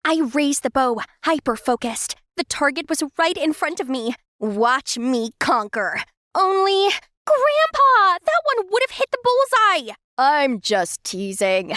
I raised the bow, hyper-focused. The target was right in front of me. Watch me conquer. Only... Grandpa! That one would have hit the bullseye! I'm just teasing.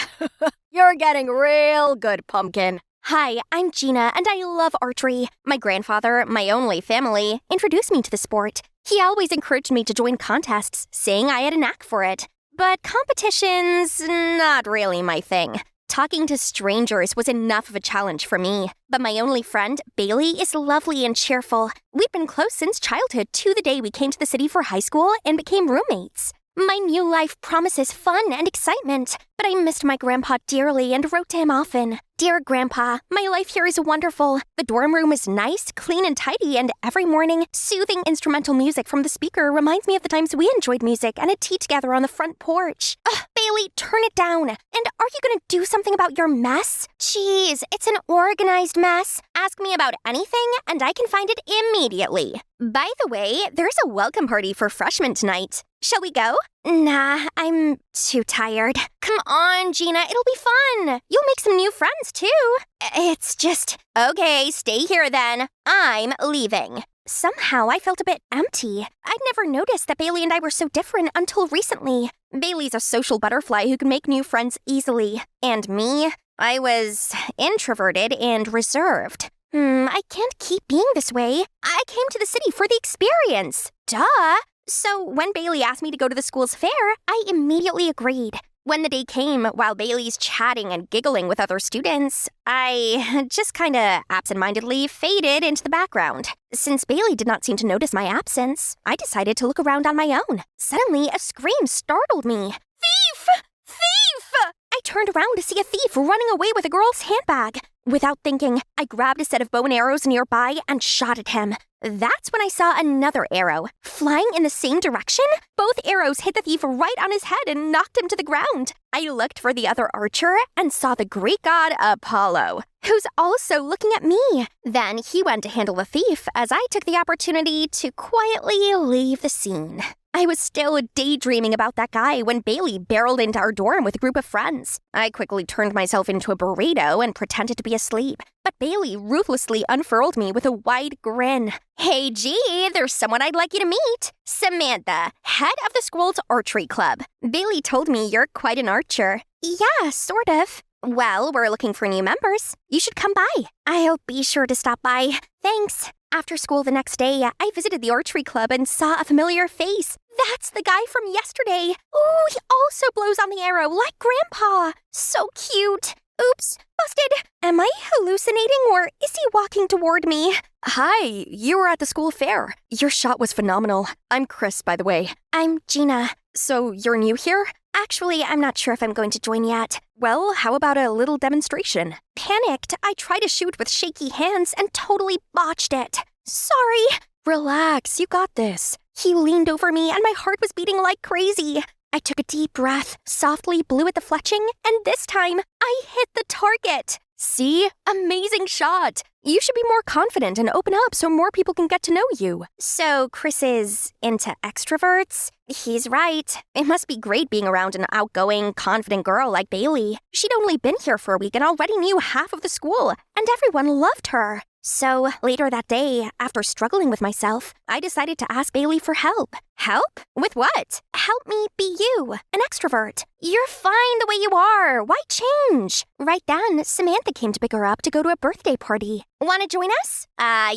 You're getting real good, Pumpkin. Hi, I'm Gina, and I love archery. My grandfather, my only family, introduced me to the sport. He always encouraged me to join contests, saying I had a knack for it. But competition's not really my thing. Talking to strangers was enough of a challenge for me. But my only friend, Bailey, is lovely and cheerful. We've been close since childhood to the day we came to the city for high school and became roommates. My new life promises fun and excitement, but I missed my grandpa dearly and wrote to him often. Dear Grandpa, my life here is wonderful. The dorm room is nice, clean and tidy, and every morning, soothing instrumental music from the speaker reminds me of the times we enjoyed music and a tea together on the front porch. Ugh, Bailey, turn it down. And are you gonna do something about your mess? Jeez, it's an organized mess. Ask me about anything, and I can find it immediately. By the way, there's a welcome party for freshmen tonight. Shall we go? Nah, I'm too tired. Come on, Gina, it'll be fun. You'll make some new friends, too. It's just... Okay, stay here then. I'm leaving. Somehow I felt a bit empty. I'd never noticed that Bailey and I were so different until recently. Bailey's a social butterfly who can make new friends easily. And me? I was introverted and reserved. I can't keep being this way. I came to the city for the experience. Duh! So when Bailey asked me to go to the school's fair, I immediately agreed. When the day came, while Bailey's chatting and giggling with other students, I just kinda absentmindedly faded into the background. Since Bailey did not seem to notice my absence, I decided to look around on my own. Suddenly, a scream startled me. Thief! Thief! I turned around to see a thief running away with a girl's handbag. Without thinking, I grabbed a set of bow and arrows nearby and shot at him. That's when I saw another arrow. Flying in the same direction, both arrows hit the thief right on his head and knocked him to the ground. I looked for the other archer and saw the Greek god Apollo, who's also looking at me. Then he went to handle the thief as I took the opportunity to quietly leave the scene. I was still daydreaming about that guy when Bailey barreled into our dorm with a group of friends. I quickly turned myself into a burrito and pretended to be asleep. But Bailey ruthlessly unfurled me with a wide grin. Hey, G, there's someone I'd like you to meet. Samantha, head of the school's archery club. Bailey told me you're quite an archer. Yeah, sort of. Well, we're looking for new members. You should come by. I'll be sure to stop by. Thanks. After school the next day, I visited the archery club and saw a familiar face. That's the guy from yesterday. Ooh, he also blows on the arrow like Grandpa. So cute. Oops, busted. Am I hallucinating or is he walking toward me? Hi, you were at the school fair. Your shot was phenomenal. I'm Chris, by the way. I'm Gina. So you're new here? Actually, I'm not sure if I'm going to join yet. Well, how about a little demonstration? Panicked, I tried to shoot with shaky hands and totally botched it. Sorry. Relax, you got this. He leaned over me and my heart was beating like crazy. I took a deep breath, softly blew at the fletching, and this time, I hit the target. See? Amazing shot. You should be more confident and open up so more people can get to know you. So Chris is into extroverts? He's right. It must be great being around an outgoing, confident girl like Bailey. She'd only been here for a week and already knew half of the school, and everyone loved her. So later that day, after struggling with myself, I decided to ask Bailey for help. Help? With what? Help me be you, an extrovert. You're fine the way you are. Why change? Right then, Samantha came to pick her up to go to a birthday party. Want to join us?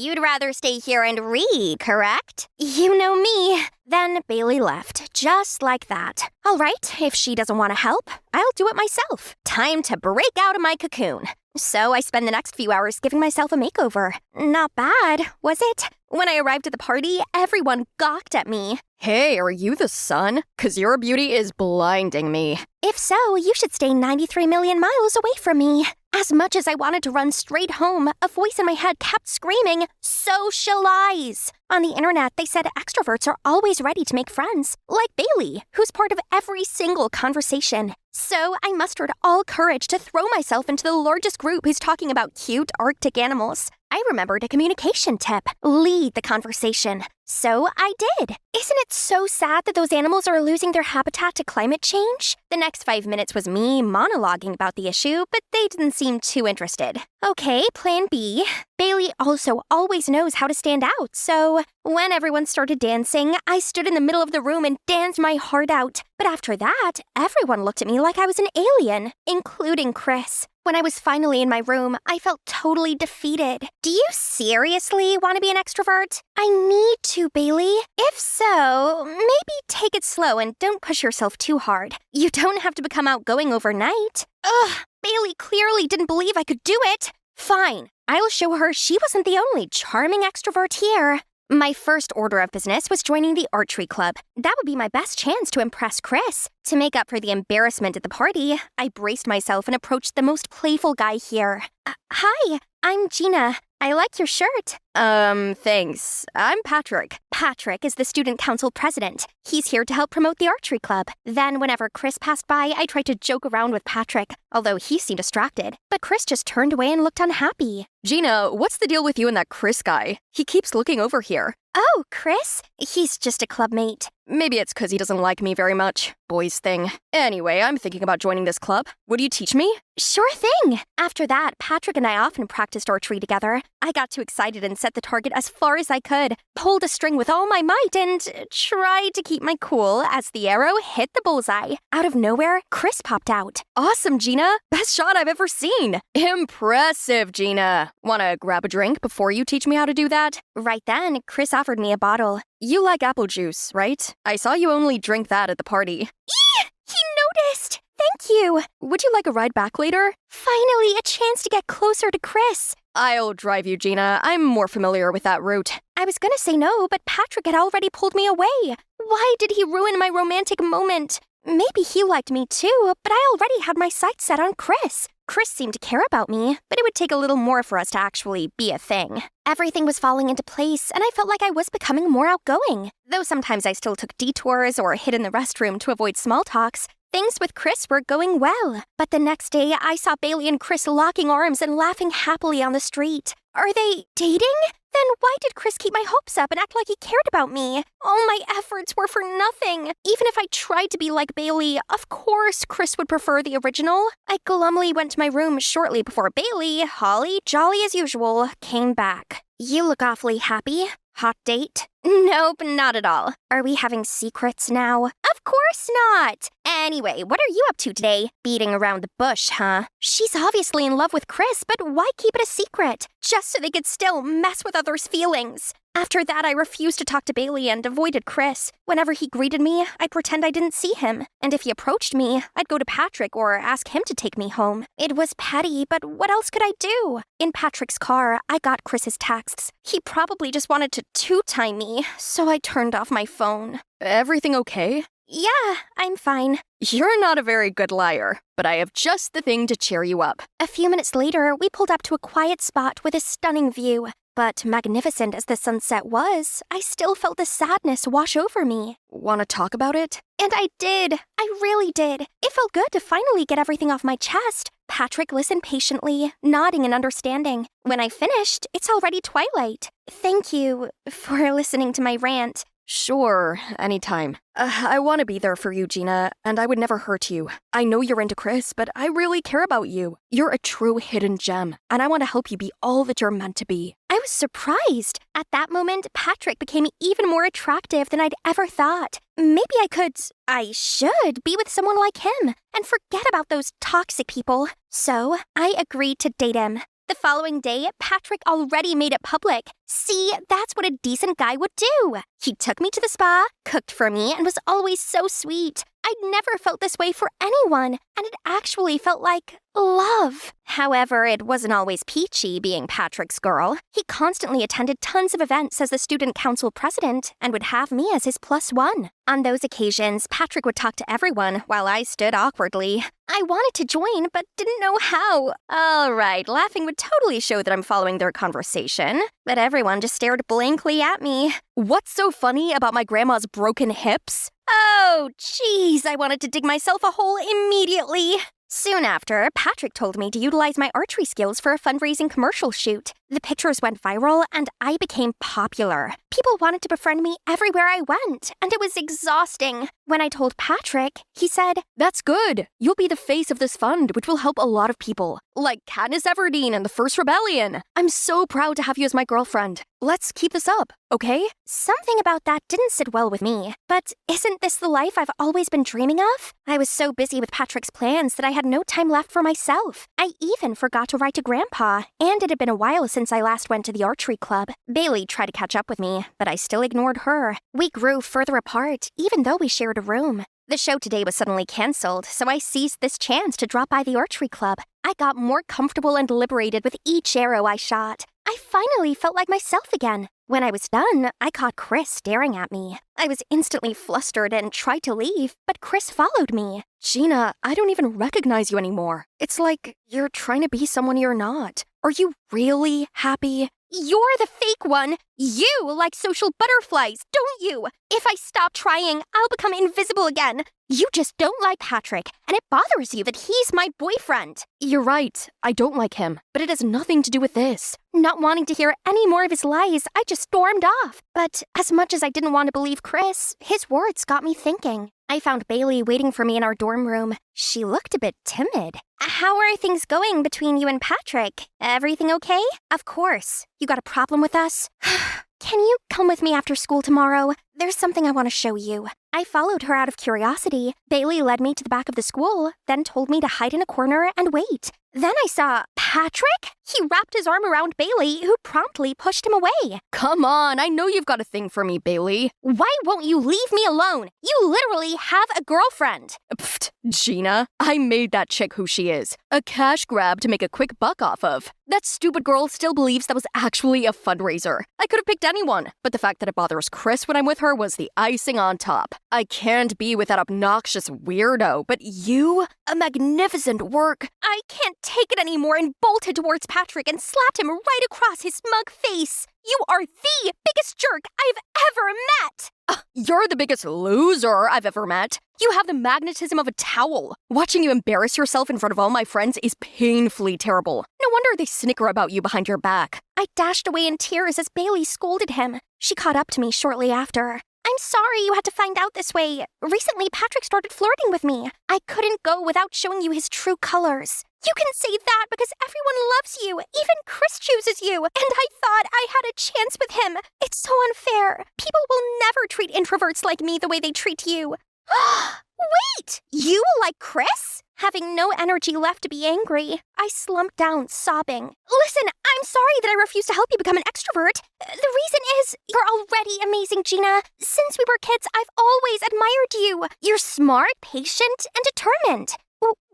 You'd rather stay here and read, correct? You know me. Then Bailey left, just like that. All right, if she doesn't want to help, I'll do it myself. Time to break out of my cocoon. So I spend the next few hours giving myself a makeover. Not bad, was it? When I arrived at the party, everyone gawked at me. Hey, are you the sun? 'Cause your beauty is blinding me. If so, you should stay 93 million miles away from me. As much as I wanted to run straight home, a voice in my head kept screaming, socialize. On the internet, they said extroverts are always ready to make friends, like Bailey, who's part of every single conversation. So I mustered all courage to throw myself into the largest group who's talking about cute Arctic animals. I remembered a communication tip: lead the conversation. So I did. Isn't it so sad that those animals are losing their habitat to climate change? The next 5 minutes was me monologuing about the issue, but they didn't seem too interested. Okay, plan B. Bailey also always knows how to stand out, so when everyone started dancing, I stood in the middle of the room and danced my heart out. But after that, everyone looked at me like I was an alien, including Chris. When I was finally in my room, I felt totally defeated. Do you seriously want to be an extrovert? I need to, Bailey. If so, maybe take it slow and don't push yourself too hard. You don't have to become outgoing overnight. Ugh, Bailey clearly didn't believe I could do it. Fine, I'll show her she wasn't the only charming extrovert here. My first order of business was joining the archery club. That would be my best chance to impress Chris. To make up for the embarrassment at the party, I braced myself and approached the most playful guy here. Hi, I'm Gina. I like your shirt. Thanks. I'm Patrick. Patrick is the student council president. He's here to help promote the archery club. Then whenever Chris passed by, I tried to joke around with Patrick, although he seemed distracted. But Chris just turned away and looked unhappy. Gina, what's the deal with you and that Chris guy? He keeps looking over here. Oh, Chris? He's just a clubmate. Maybe it's because he doesn't like me very much. Boys thing. Anyway, I'm thinking about joining this club. Would you teach me? Sure thing. After that, Patrick and I often practiced archery together. I got too excited and set the target as far as I could, pulled a string with all my might, and tried to keep my cool as the arrow hit the bullseye. Out of nowhere, Chris popped out. Awesome, Gina. Best shot I've ever seen. Impressive, Gina. Wanna grab a drink before you teach me how to do that? Right then, Chris offered me a bottle. You like apple juice, right? I saw you only drink that at the party. Eee! He noticed! Thank you! Would you like a ride back later? Finally, a chance to get closer to Chris. I'll drive you, Gina. I'm more familiar with that route. I was gonna say no, but Patrick had already pulled me away. Why did he ruin my romantic moment? Maybe he liked me too, but I already had my sights set on Chris. Chris seemed to care about me, but it would take a little more for us to actually be a thing. Everything was falling into place, and I felt like I was becoming more outgoing. Though sometimes I still took detours or hid in the restroom to avoid small talks, things with Chris were going well. But the next day, I saw Bailey and Chris locking arms and laughing happily on the street. Are they dating? Then why did Chris keep my hopes up and act like he cared about me? All my efforts were for nothing. Even if I tried to be like Bailey, of course Chris would prefer the original. I glumly went to my room shortly before Bailey, holly jolly as usual, came back. You look awfully happy. Hot date? Nope, not at all. Are we having secrets now? Of course not! Anyway, what are you up to today? Beating around the bush, huh? She's obviously in love with Chris, but why keep it a secret? Just so they could still mess with others' feelings. After that, I refused to talk to Bailey and avoided Chris. Whenever he greeted me, I'd pretend I didn't see him. And if he approached me, I'd go to Patrick or ask him to take me home. It was petty, but what else could I do? In Patrick's car, I got Chris's texts. He probably just wanted to two-time me, so I turned off my phone. Everything okay? Yeah, I'm fine. You're not a very good liar, but I have just the thing to cheer you up. A few minutes later, we pulled up to a quiet spot with a stunning view. But magnificent as the sunset was, I still felt the sadness wash over me. Want to talk about it? And I did. I really did. It felt good to finally get everything off my chest. Patrick listened patiently, nodding in understanding. When I finished, it's already twilight. Thank you for listening to my rant. Sure, anytime. I want to be there for you, Gina, and I would never hurt you. I know you're into Chris, but I really care about you. You're a true hidden gem, and I want to help you be all that you're meant to be. I was surprised. At that moment, Patrick became even more attractive than I'd ever thought. Maybe I should be with someone like him and forget about those toxic people. So, I agreed to date him. The following day, Patrick already made it public. See, that's what a decent guy would do. He took me to the spa, cooked for me, and was always so sweet. I'd never felt this way for anyone, and it actually felt like love. However, it wasn't always peachy being Patrick's girl. He constantly attended tons of events as the student council president and would have me as his +1. On those occasions, Patrick would talk to everyone while I stood awkwardly. I wanted to join, but didn't know how. All right, laughing would totally show that I'm following their conversation, but everyone just stared blankly at me. What's so funny about my grandma's broken hips? Oh, jeez, I wanted to dig myself a hole immediately. Soon after, Patrick told me to utilize my archery skills for a fundraising commercial shoot. The pictures went viral, and I became popular. People wanted to befriend me everywhere I went, and it was exhausting. When I told Patrick, he said, "That's good. You'll be the face of this fund, which will help a lot of people. Like Katniss Everdeen and the First Rebellion. I'm so proud to have you as my girlfriend. Let's keep this up, okay?" Something about that didn't sit well with me. But isn't this the life I've always been dreaming of? I was so busy with Patrick's plans that I had no time left for myself. I even forgot to write to Grandpa, and it had been a while since I last went to the archery club. Bailey tried to catch up with me, but I still ignored her. We grew further apart, even though we shared a room. The show today was suddenly canceled, so I seized this chance to drop by the archery club. I got more comfortable and liberated with each arrow I shot. I finally felt like myself again. When I was done, I caught Chris staring at me. I was instantly flustered and tried to leave, but Chris followed me. Gina, I don't even recognize you anymore. It's like you're trying to be someone you're not. Are you really happy? You're the fake one. You like social butterflies, don't you? If I stop trying, I'll become invisible again. You just don't like Patrick, and it bothers you that he's my boyfriend. You're right. I don't like him, but it has nothing to do with this. Not wanting to hear any more of his lies, I just stormed off. But as much as I didn't want to believe Chris, his words got me thinking. I found Bailey waiting for me in our dorm room. She looked a bit timid. How are things going between you and Patrick? Everything okay? Of course. You got a problem with us? Can you come with me after school tomorrow? There's something I want to show you. I followed her out of curiosity. Bailey led me to the back of the school, then told me to hide in a corner and wait. Then I saw Patrick. He wrapped his arm around Bailey, who promptly pushed him away. Come on, I know you've got a thing for me, Bailey. Why won't you leave me alone? You literally have a girlfriend. Pfft, Gina, I made that chick who she is. A cash grab to make a quick buck off of. That stupid girl still believes that was actually a fundraiser. I could have picked anyone, but the fact that it bothers Chris when I'm with her was the icing on top. I can't be with that obnoxious weirdo, but you? A magnificent work. I can't take it anymore and bolted towards Patrick and slapped him right across his smug face. You are the biggest jerk I've ever met. You're the biggest loser I've ever met. You have the magnetism of a towel. Watching you embarrass yourself in front of all my friends is painfully terrible. No wonder they snicker about you behind your back. I dashed away in tears as Bailey scolded him. She caught up to me shortly after. I'm sorry you had to find out this way. Recently, Patrick started flirting with me. I couldn't go without showing you his true colors. You can say that because everyone loves you. Even Chris chooses you. And I thought I had a chance with him. It's so unfair. People will never treat introverts like me the way they treat you. Wait! You like Chris? Having no energy left to be angry, I slumped down, sobbing. Listen, I'm sorry that I refused to help you become an extrovert. The reason is, you're already amazing, Gina. Since we were kids, I've always admired you. You're smart, patient, and determined.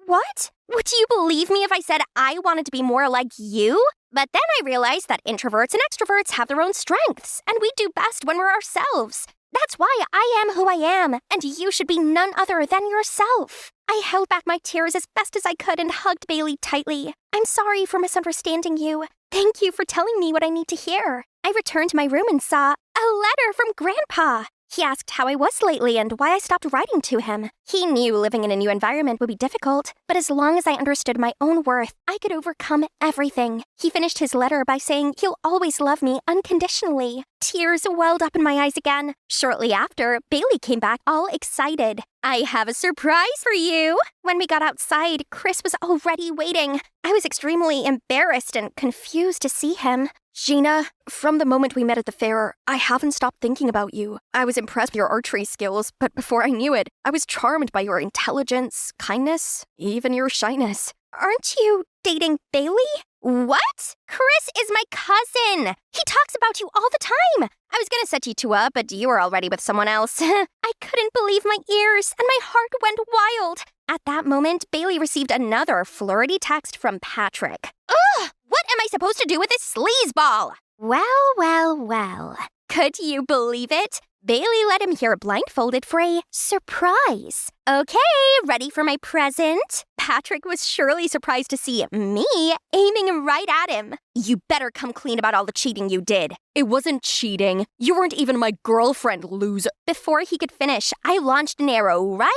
What? Would you believe me if I said I wanted to be more like you? But then I realized that introverts and extroverts have their own strengths, and we do best when we're ourselves. That's why I am who I am, and you should be none other than yourself. I held back my tears as best as I could and hugged Bailey tightly. I'm sorry for misunderstanding you. Thank you for telling me what I need to hear. I returned to my room and saw a letter from Grandpa. He asked how I was lately and why I stopped writing to him. He knew living in a new environment would be difficult, but as long as I understood my own worth, I could overcome everything. He finished his letter by saying he'll always love me unconditionally. Tears welled up in my eyes again. Shortly after, Bailey came back all excited. I have a surprise for you. When we got outside, Chris was already waiting. I was extremely embarrassed and confused to see him. Gina, from the moment we met at the fair, I haven't stopped thinking about you. I was impressed with your archery skills, but before I knew it, I was charmed by your intelligence, kindness, even your shyness. Aren't you dating Bailey? What? Chris is my cousin. He talks about you all the time. I was gonna set you two up, but you were already with someone else. I couldn't believe my ears, and my heart went wild. At that moment, Bailey received another flirty text from Patrick. Ugh! What am I supposed to do with this sleazeball? Well. Could you believe it? Bailey let him hear blindfolded for a surprise. Okay, ready for my present? Patrick was surely surprised to see me aiming right at him. You better come clean about all the cheating you did. It wasn't cheating. You weren't even my girlfriend, loser. Before he could finish, I launched an arrow right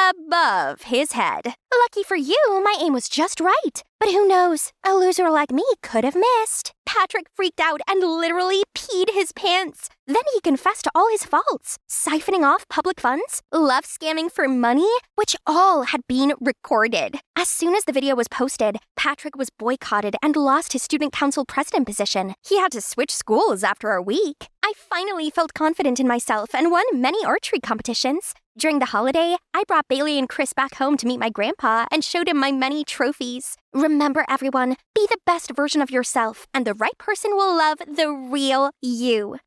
above his head. Lucky for you, my aim was just right. But who knows? A loser like me could have missed. Patrick freaked out and literally peed his pants. Then he confessed to all his faults, siphoning off public funds, love scamming for money, which all had been recorded. As soon as the video was posted, Patrick was boycotted and lost his student council president position. He had to switch schools after a week. I finally felt confident in myself and won many archery competitions. During the holiday, I brought Bailey and Chris back home to meet my grandpa and showed him my many trophies. Remember, everyone, be the best version of yourself, and the right person will love the real you.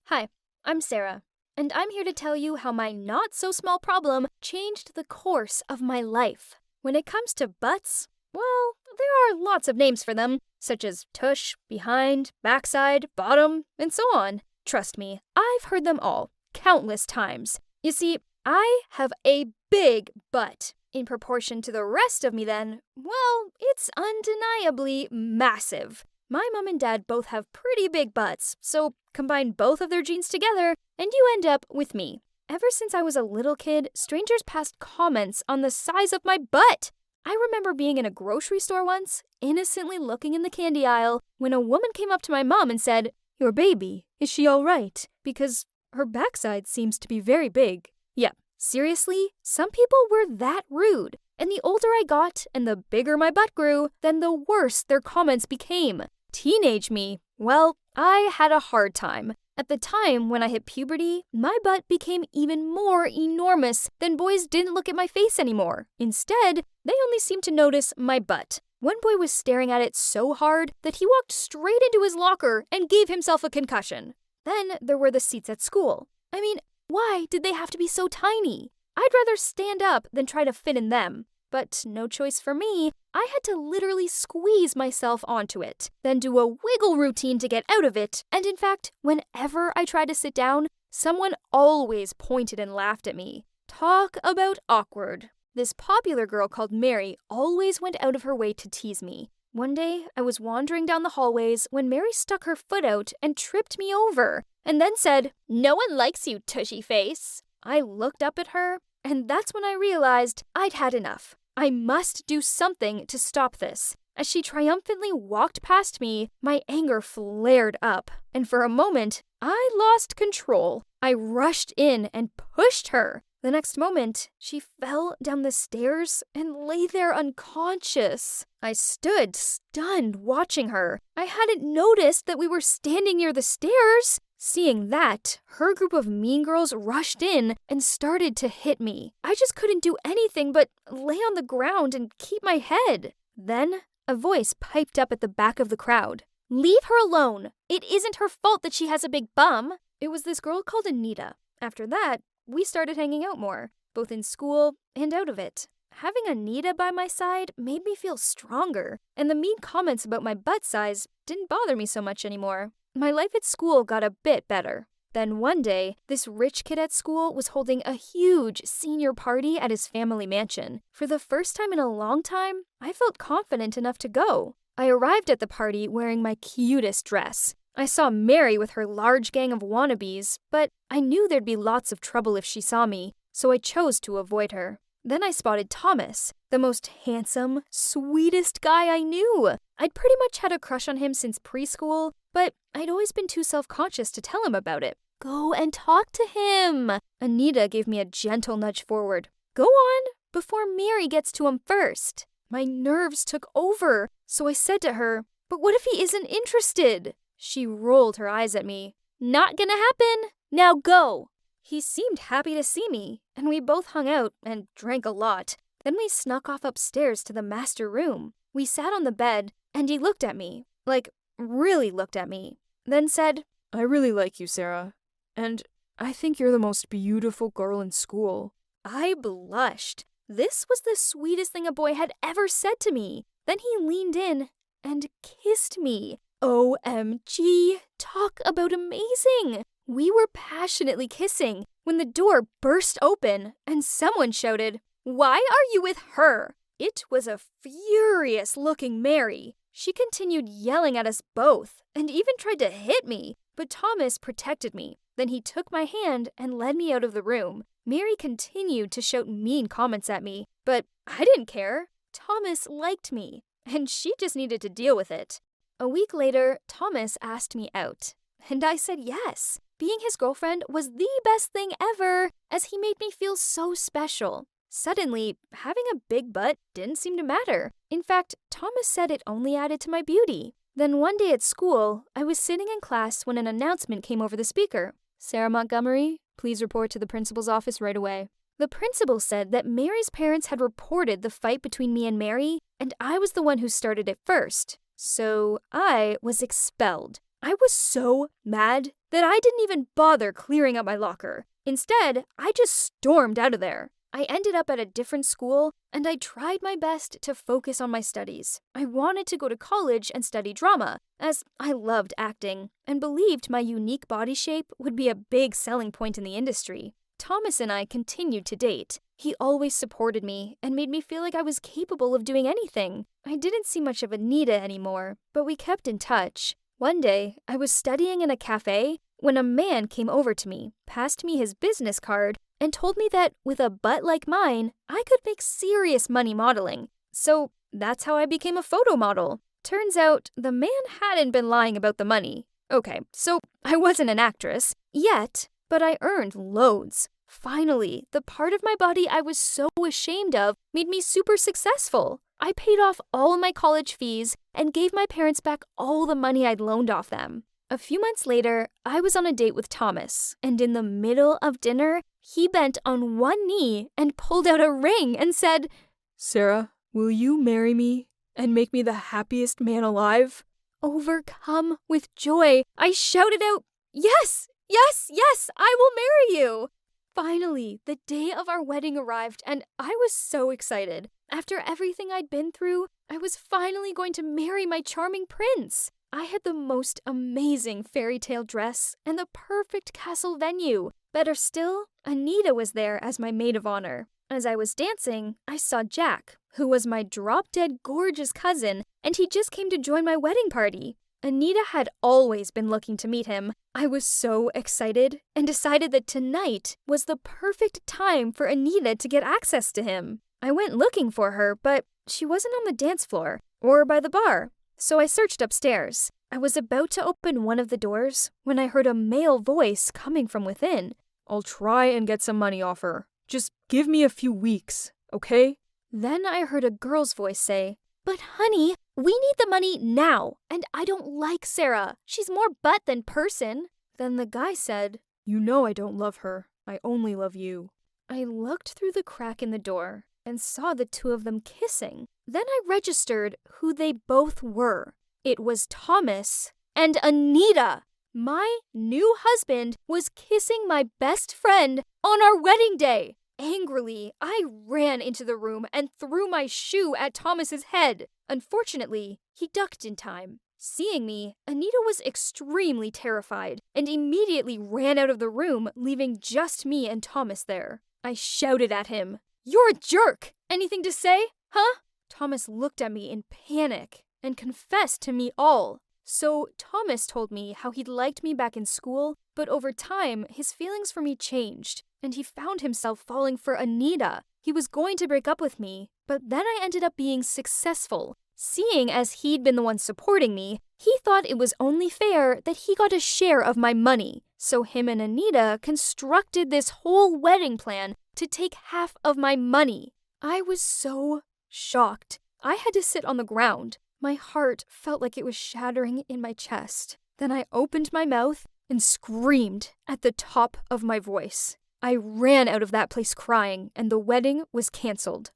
Hi, I'm Sarah, and I'm here to tell you how my not-so-small problem changed the course of my life. When it comes to butts, well, there are lots of names for them, such as tush, behind, backside, bottom, and so on. Trust me, I've heard them all, countless times. You see, I have a big butt. In proportion to the rest of me then, well, it's undeniably massive. My mom and dad both have pretty big butts, so combine both of their genes together, and you end up with me. Ever since I was a little kid, strangers passed comments on the size of my butt. I remember being in a grocery store once, innocently looking in the candy aisle, when a woman came up to my mom and said, "Your baby, is she all right? Because her backside seems to be very big." Yeah, seriously, some people were that rude. And the older I got and the bigger my butt grew, then the worse their comments became. Teenage me, well, I had a hard time. At the time when I hit puberty, my butt became even more enormous, then boys didn't look at my face anymore. Instead, they only seemed to notice my butt. One boy was staring at it so hard that he walked straight into his locker and gave himself a concussion. Then there were the seats at school. I mean, why did they have to be so tiny? I'd rather stand up than try to fit in them. But no choice for me, I had to literally squeeze myself onto it, then do a wiggle routine to get out of it, and in fact, whenever I tried to sit down, someone always pointed and laughed at me. Talk about awkward. This popular girl called Mary always went out of her way to tease me. One day, I was wandering down the hallways when Mary stuck her foot out and tripped me over, and then said, "No one likes you, tushy face." I looked up at her, and that's when I realized I'd had enough. I must do something to stop this. As she triumphantly walked past me, my anger flared up, and for a moment, I lost control. I rushed in and pushed her. The next moment, she fell down the stairs and lay there unconscious. I stood stunned watching her. I hadn't noticed that we were standing near the stairs. Seeing that, her group of mean girls rushed in and started to hit me. I just couldn't do anything but lay on the ground and keep my head. Then, a voice piped up at the back of the crowd. "Leave her alone. It isn't her fault that she has a big bum." It was this girl called Anita. After that, we started hanging out more, both in school and out of it. Having Anita by my side made me feel stronger, and the mean comments about my butt size didn't bother me so much anymore. My life at school got a bit better. Then one day, this rich kid at school was holding a huge senior party at his family mansion. For the first time in a long time, I felt confident enough to go. I arrived at the party wearing my cutest dress. I saw Mary with her large gang of wannabes, but I knew there'd be lots of trouble if she saw me, so I chose to avoid her. Then I spotted Thomas, the most handsome, sweetest guy I knew. I'd pretty much had a crush on him since preschool, but I'd always been too self-conscious to tell him about it. "Go and talk to him." Anita gave me a gentle nudge forward. "Go on, before Mary gets to him first." My nerves took over, so I said to her, "But what if he isn't interested?" She rolled her eyes at me. "Not gonna happen. Now go." He seemed happy to see me, and we both hung out and drank a lot. Then we snuck off upstairs to the master room. We sat on the bed, and he looked at me, like, really looked at me, then said, "I really like you, Sarah, and I think you're the most beautiful girl in school." I blushed. This was the sweetest thing a boy had ever said to me. Then he leaned in and kissed me. OMG, talk about amazing. We were passionately kissing when the door burst open and someone shouted, "Why are you with her?" It was a furious-looking Mary. She continued yelling at us both and even tried to hit me, but Thomas protected me. Then he took my hand and led me out of the room. Mary continued to shout mean comments at me, but I didn't care. Thomas liked me, and she just needed to deal with it. A week later, Thomas asked me out, and I said yes. Being his girlfriend was the best thing ever, as he made me feel so special. Suddenly, having a big butt didn't seem to matter. In fact, Thomas said it only added to my beauty. Then one day at school, I was sitting in class when an announcement came over the speaker. "Sarah Montgomery, please report to the principal's office right away." The principal said that Mary's parents had reported the fight between me and Mary, and I was the one who started it first. So I was expelled. I was so mad that I didn't even bother clearing up my locker. Instead, I just stormed out of there. I ended up at a different school, and I tried my best to focus on my studies. I wanted to go to college and study drama, as I loved acting, and believed my unique body shape would be a big selling point in the industry. Thomas and I continued to date. He always supported me and made me feel like I was capable of doing anything. I didn't see much of Anita anymore, but we kept in touch. One day, I was studying in a cafe when a man came over to me, passed me his business card, and told me that with a butt like mine, I could make serious money modeling. So that's how I became a photo model. Turns out the man hadn't been lying about the money. Okay, so I wasn't an actress yet, but I earned loads. Finally, the part of my body I was so ashamed of made me super successful. I paid off all my college fees and gave my parents back all the money I'd loaned off them. A few months later, I was on a date with Thomas, and in the middle of dinner, he bent on one knee and pulled out a ring and said, "Sarah, will you marry me and make me the happiest man alive?" Overcome with joy, I shouted out, "Yes, yes, yes, I will marry you!" Finally, the day of our wedding arrived, and I was so excited. After everything I'd been through, I was finally going to marry my charming prince. I had the most amazing fairy tale dress and the perfect castle venue. Better still, Anita was there as my maid of honor. As I was dancing, I saw Jack, who was my drop-dead gorgeous cousin, and he just came to join my wedding party. Anita had always been looking to meet him. I was so excited and decided that tonight was the perfect time for Anita to get access to him. I went looking for her, but she wasn't on the dance floor or by the bar. So I searched upstairs. I was about to open one of the doors when I heard a male voice coming from within. "I'll try and get some money off her. Just give me a few weeks, okay?" Then I heard a girl's voice say, "But honey, we need the money now, and I don't like Sarah. She's more butt than person." Then the guy said, "You know I don't love her. I only love you." I looked through the crack in the door and saw the two of them kissing. Then I registered who they both were. It was Thomas and Anita. My new husband was kissing my best friend on our wedding day. Angrily, I ran into the room and threw my shoe at Thomas's head. Unfortunately, he ducked in time. Seeing me, Anita was extremely terrified and immediately ran out of the room, leaving just me and Thomas there. I shouted at him, "You're a jerk! Anything to say? Huh?" Thomas looked at me in panic and confessed to me all. So Thomas told me how he'd liked me back in school, but over time, his feelings for me changed, and he found himself falling for Anita. He was going to break up with me, but then I ended up being successful. Seeing as he'd been the one supporting me, he thought it was only fair that he got a share of my money. So him and Anita constructed this whole wedding plan to take half of my money. I was so shocked. I had to sit on the ground. My heart felt like it was shattering in my chest. Then I opened my mouth and screamed at the top of my voice. I ran out of that place crying, and the wedding was canceled.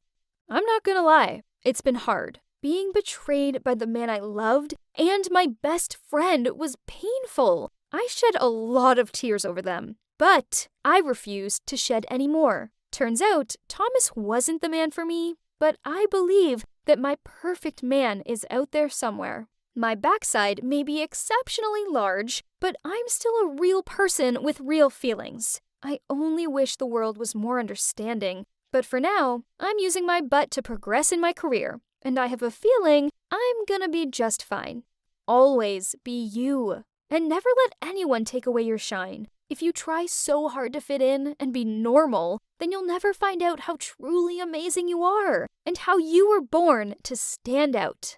I'm not gonna lie, it's been hard. Being betrayed by the man I loved and my best friend was painful. I shed a lot of tears over them, but I refused to shed any more. Turns out, Thomas wasn't the man for me, but I believe that my perfect man is out there somewhere. My backside may be exceptionally large, but I'm still a real person with real feelings. I only wish the world was more understanding, but for now, I'm using my butt to progress in my career, and I have a feeling I'm gonna be just fine. Always be you, and never let anyone take away your shine. If you try so hard to fit in and be normal, then you'll never find out how truly amazing you are and how you were born to stand out.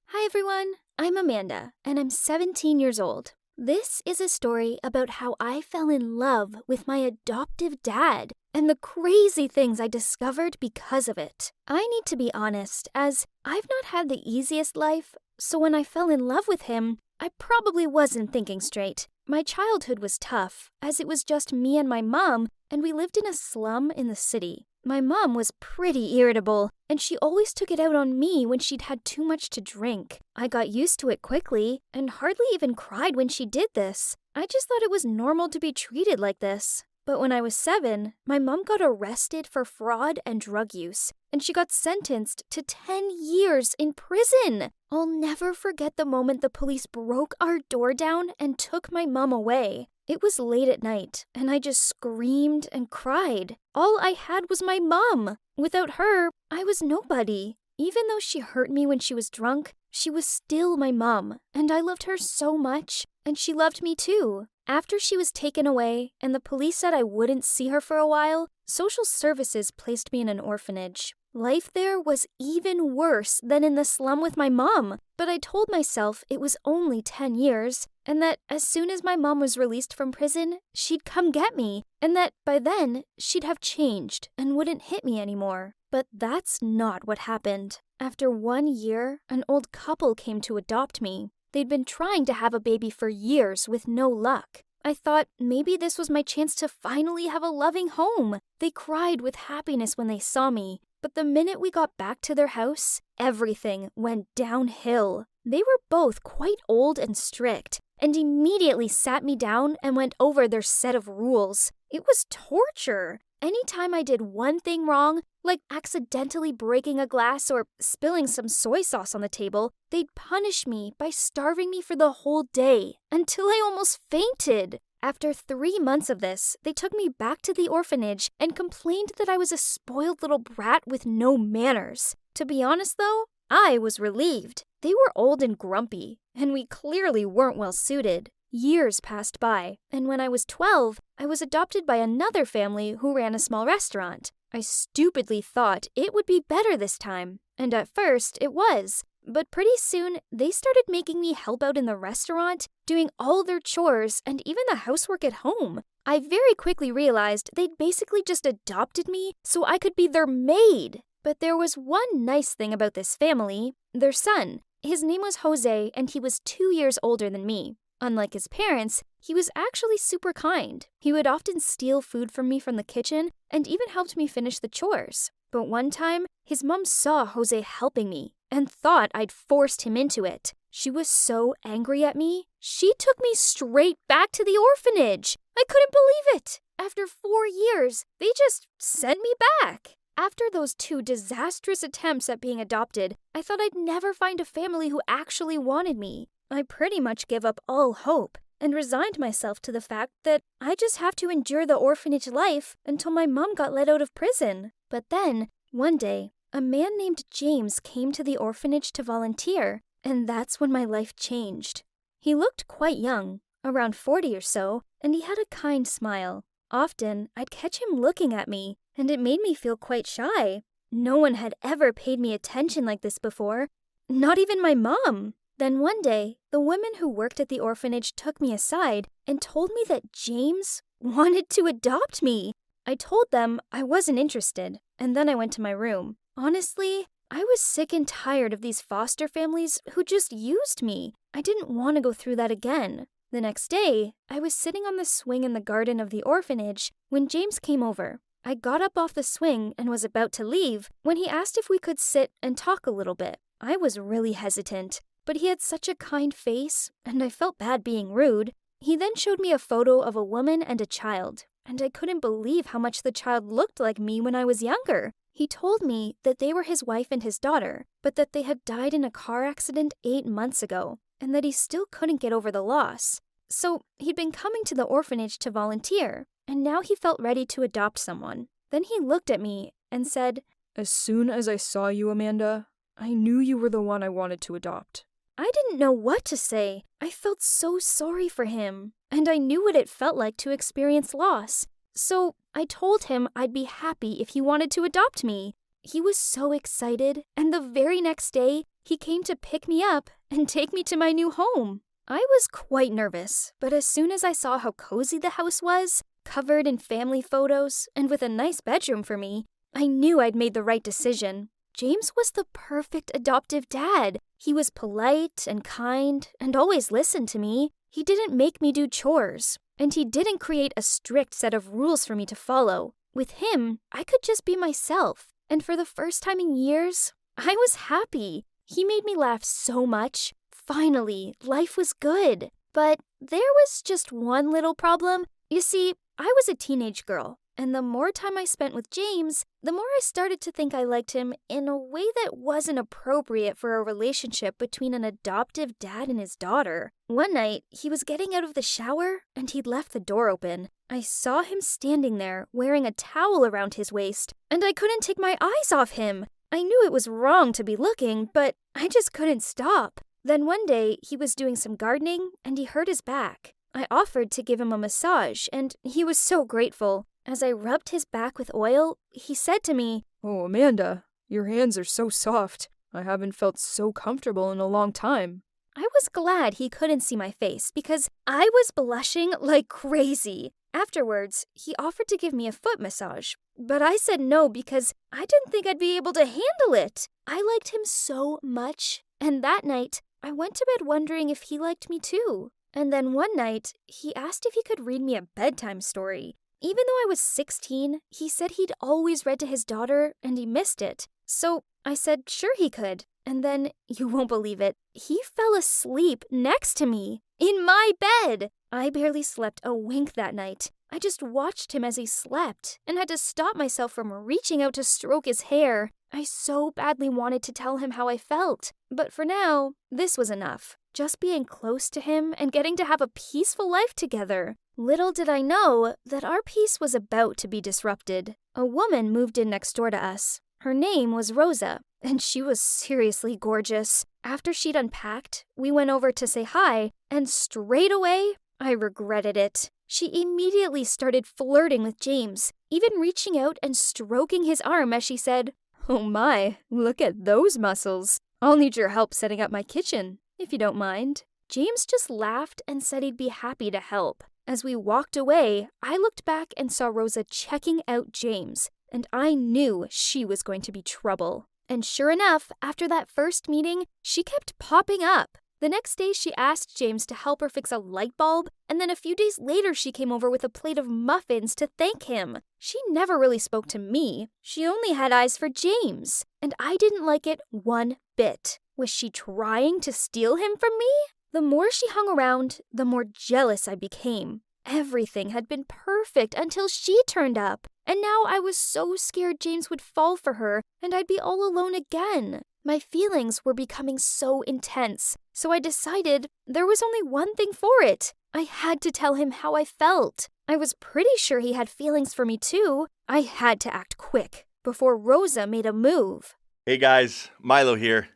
Hi everyone, I'm Amanda, and I'm 17 years old. This is a story about how I fell in love with my adoptive dad and the crazy things I discovered because of it. I need to be honest, as I've not had the easiest life, so when I fell in love with him, I probably wasn't thinking straight. My childhood was tough, as it was just me and my mom, and we lived in a slum in the city. My mom was pretty irritable, and she always took it out on me when she'd had too much to drink. I got used to it quickly, and hardly even cried when she did this. I just thought it was normal to be treated like this. But when I was 7, my mom got arrested for fraud and drug use, and she got sentenced to 10 years in prison. I'll never forget the moment the police broke our door down and took my mom away. It was late at night, and I just screamed and cried. All I had was my mom. Without her, I was nobody. Even though she hurt me when she was drunk, she was still my mom, and I loved her so much, and she loved me too. After she was taken away and the police said I wouldn't see her for a while, social services placed me in an orphanage. Life there was even worse than in the slum with my mom, but I told myself it was only 10 years, and that as soon as my mom was released from prison, she'd come get me, and that by then, she'd have changed and wouldn't hit me anymore. But that's not what happened. After 1 year, an old couple came to adopt me. They'd been trying to have a baby for years with no luck. I thought maybe this was my chance to finally have a loving home. They cried with happiness when they saw me, but the minute we got back to their house, everything went downhill. They were both quite old and strict, and immediately sat me down and went over their set of rules. It was torture. Anytime I did one thing wrong, like accidentally breaking a glass or spilling some soy sauce on the table, they'd punish me by starving me for the whole day, until I almost fainted. After 3 months of this, they took me back to the orphanage and complained that I was a spoiled little brat with no manners. To be honest though, I was relieved. They were old and grumpy, and we clearly weren't well suited. Years passed by, and when I was 12, I was adopted by another family who ran a small restaurant. I stupidly thought it would be better this time, and at first it was. But pretty soon, they started making me help out in the restaurant, doing all their chores and even the housework at home. I very quickly realized they'd basically just adopted me so I could be their maid. But there was one nice thing about this family, their son. His name was Jose, and he was 2 years older than me. Unlike his parents, he was actually super kind. He would often steal food from me from the kitchen and even helped me finish the chores. But one time, his mom saw Jose helping me and thought I'd forced him into it. She was so angry at me, she took me straight back to the orphanage. I couldn't believe it. After 4 years, they just sent me back. After those 2 disastrous attempts at being adopted, I thought I'd never find a family who actually wanted me. I pretty much gave up all hope and resigned myself to the fact that I just have to endure the orphanage life until my mom got let out of prison. But then, one day, a man named James came to the orphanage to volunteer, and that's when my life changed. He looked quite young, around 40 or so, and he had a kind smile. Often, I'd catch him looking at me, and it made me feel quite shy. No one had ever paid me attention like this before, not even my mom. Then one day, the women who worked at the orphanage took me aside and told me that James wanted to adopt me. I told them I wasn't interested, and then I went to my room. Honestly, I was sick and tired of these foster families who just used me. I didn't want to go through that again. The next day, I was sitting on the swing in the garden of the orphanage when James came over. I got up off the swing and was about to leave when he asked if we could sit and talk a little bit. I was really hesitant, but he had such a kind face, and I felt bad being rude. He then showed me a photo of a woman and a child, and I couldn't believe how much the child looked like me when I was younger. He told me that they were his wife and his daughter, but that they had died in a car accident 8 months ago, and that he still couldn't get over the loss. So he'd been coming to the orphanage to volunteer, and now he felt ready to adopt someone. Then he looked at me and said, As soon as I saw you, Amanda, I knew you were the one I wanted to adopt. I didn't know what to say. I felt so sorry for him, and I knew what it felt like to experience loss. So I told him I'd be happy if he wanted to adopt me. He was so excited, and the very next day, he came to pick me up and take me to my new home. I was quite nervous, but as soon as I saw how cozy the house was, covered in family photos and with a nice bedroom for me, I knew I'd made the right decision. James was the perfect adoptive dad. He was polite and kind and always listened to me. He didn't make me do chores, and he didn't create a strict set of rules for me to follow. With him, I could just be myself, and for the first time in years, I was happy. He made me laugh so much. Finally, life was good. But there was just one little problem. You see, I was a teenage girl, and the more time I spent with James, the more I started to think I liked him in a way that wasn't appropriate for a relationship between an adoptive dad and his daughter. One night, he was getting out of the shower, and he'd left the door open. I saw him standing there, wearing a towel around his waist, and I couldn't take my eyes off him. I knew it was wrong to be looking, but I just couldn't stop. Then one day, he was doing some gardening, and he hurt his back. I offered to give him a massage, and he was so grateful. As I rubbed his back with oil, he said to me, Oh, Amanda, your hands are so soft. I haven't felt so comfortable in a long time. I was glad he couldn't see my face because I was blushing like crazy. Afterwards, he offered to give me a foot massage, but I said no because I didn't think I'd be able to handle it. I liked him so much, and that night, I went to bed wondering if he liked me too. And then one night, he asked if he could read me a bedtime story. Even though I was 16, he said he'd always read to his daughter and he missed it. So I said sure he could. And then, you won't believe it, he fell asleep next to me, in my bed. I barely slept a wink that night. I just watched him as he slept and had to stop myself from reaching out to stroke his hair. I so badly wanted to tell him how I felt. But for now, this was enough. Just being close to him and getting to have a peaceful life together. Little did I know that our peace was about to be disrupted. A woman moved in next door to us. Her name was Rosa, and she was seriously gorgeous. After she'd unpacked, we went over to say hi, and straight away, I regretted it. She immediately started flirting with James, even reaching out and stroking his arm as she said, Oh my, look at those muscles. I'll need your help setting up my kitchen, if you don't mind. James just laughed and said he'd be happy to help. As we walked away, I looked back and saw Rosa checking out James, and I knew she was going to be trouble. And sure enough, after that first meeting, she kept popping up. The next day, she asked James to help her fix a light bulb, and then a few days later, she came over with a plate of muffins to thank him. She never really spoke to me. She only had eyes for James, and I didn't like it one bit. Was she trying to steal him from me? The more she hung around, the more jealous I became. Everything had been perfect until she turned up, and now I was so scared James would fall for her and I'd be all alone again. My feelings were becoming so intense, so I decided there was only one thing for it. I had to tell him how I felt. I was pretty sure he had feelings for me too. I had to act quick before Rosa made a move. Hey guys, Milo here.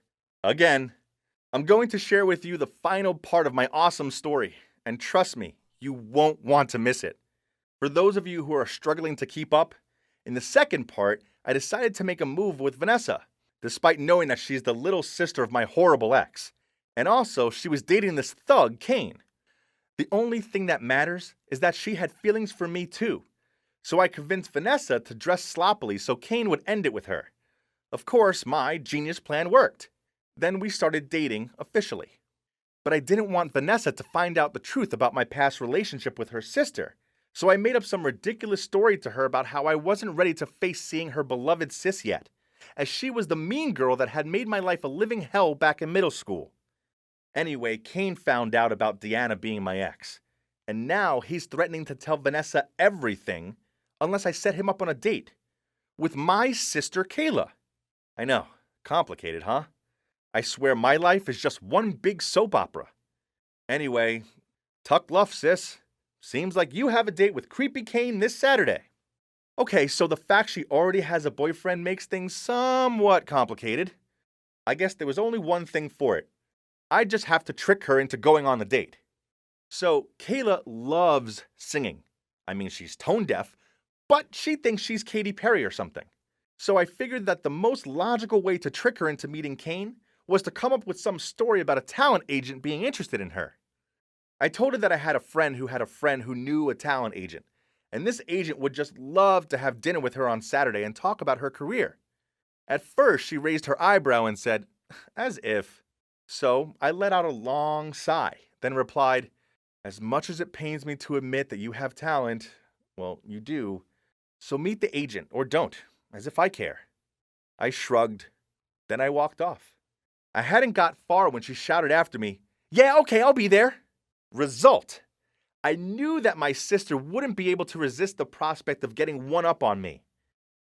Again. I'm going to share with you the final part of my awesome story, and trust me, you won't want to miss it. For those of you who are struggling to keep up, in the second part, I decided to make a move with Vanessa, despite knowing that she's the little sister of my horrible ex. And also, she was dating this thug, Kane. The only thing that matters is that she had feelings for me too. So I convinced Vanessa to dress sloppily so Kane would end it with her. Of course, my genius plan worked. Then we started dating officially. But I didn't want Vanessa to find out the truth about my past relationship with her sister, so I made up some ridiculous story to her about how I wasn't ready to face seeing her beloved sis yet, as she was the mean girl that had made my life a living hell back in middle school. Anyway, Kane found out about Deanna being my ex, and now he's threatening to tell Vanessa everything unless I set him up on a date, with my sister Kayla. I know, complicated, huh? I swear my life is just one big soap opera. Anyway, tuck luff, sis. Seems like you have a date with Creepy Kane this Saturday. Okay, so the fact she already has a boyfriend makes things somewhat complicated. I guess there was only one thing for it. I just have to trick her into going on the date. So, Kayla loves singing. I mean, she's tone deaf, but she thinks she's Katy Perry or something. So I figured that the most logical way to trick her into meeting Kane was to come up with some story about a talent agent being interested in her. I told her that I had a friend who knew a talent agent, and this agent would just love to have dinner with her on Saturday and talk about her career. At first, she raised her eyebrow and said, as if. So I let out a long sigh, then replied, as much as it pains me to admit that you have talent, well, you do, so meet the agent, or don't, as if I care. I shrugged, then I walked off. I hadn't got far when she shouted after me, yeah, okay, I'll be there. Result: I knew that my sister wouldn't be able to resist the prospect of getting one up on me.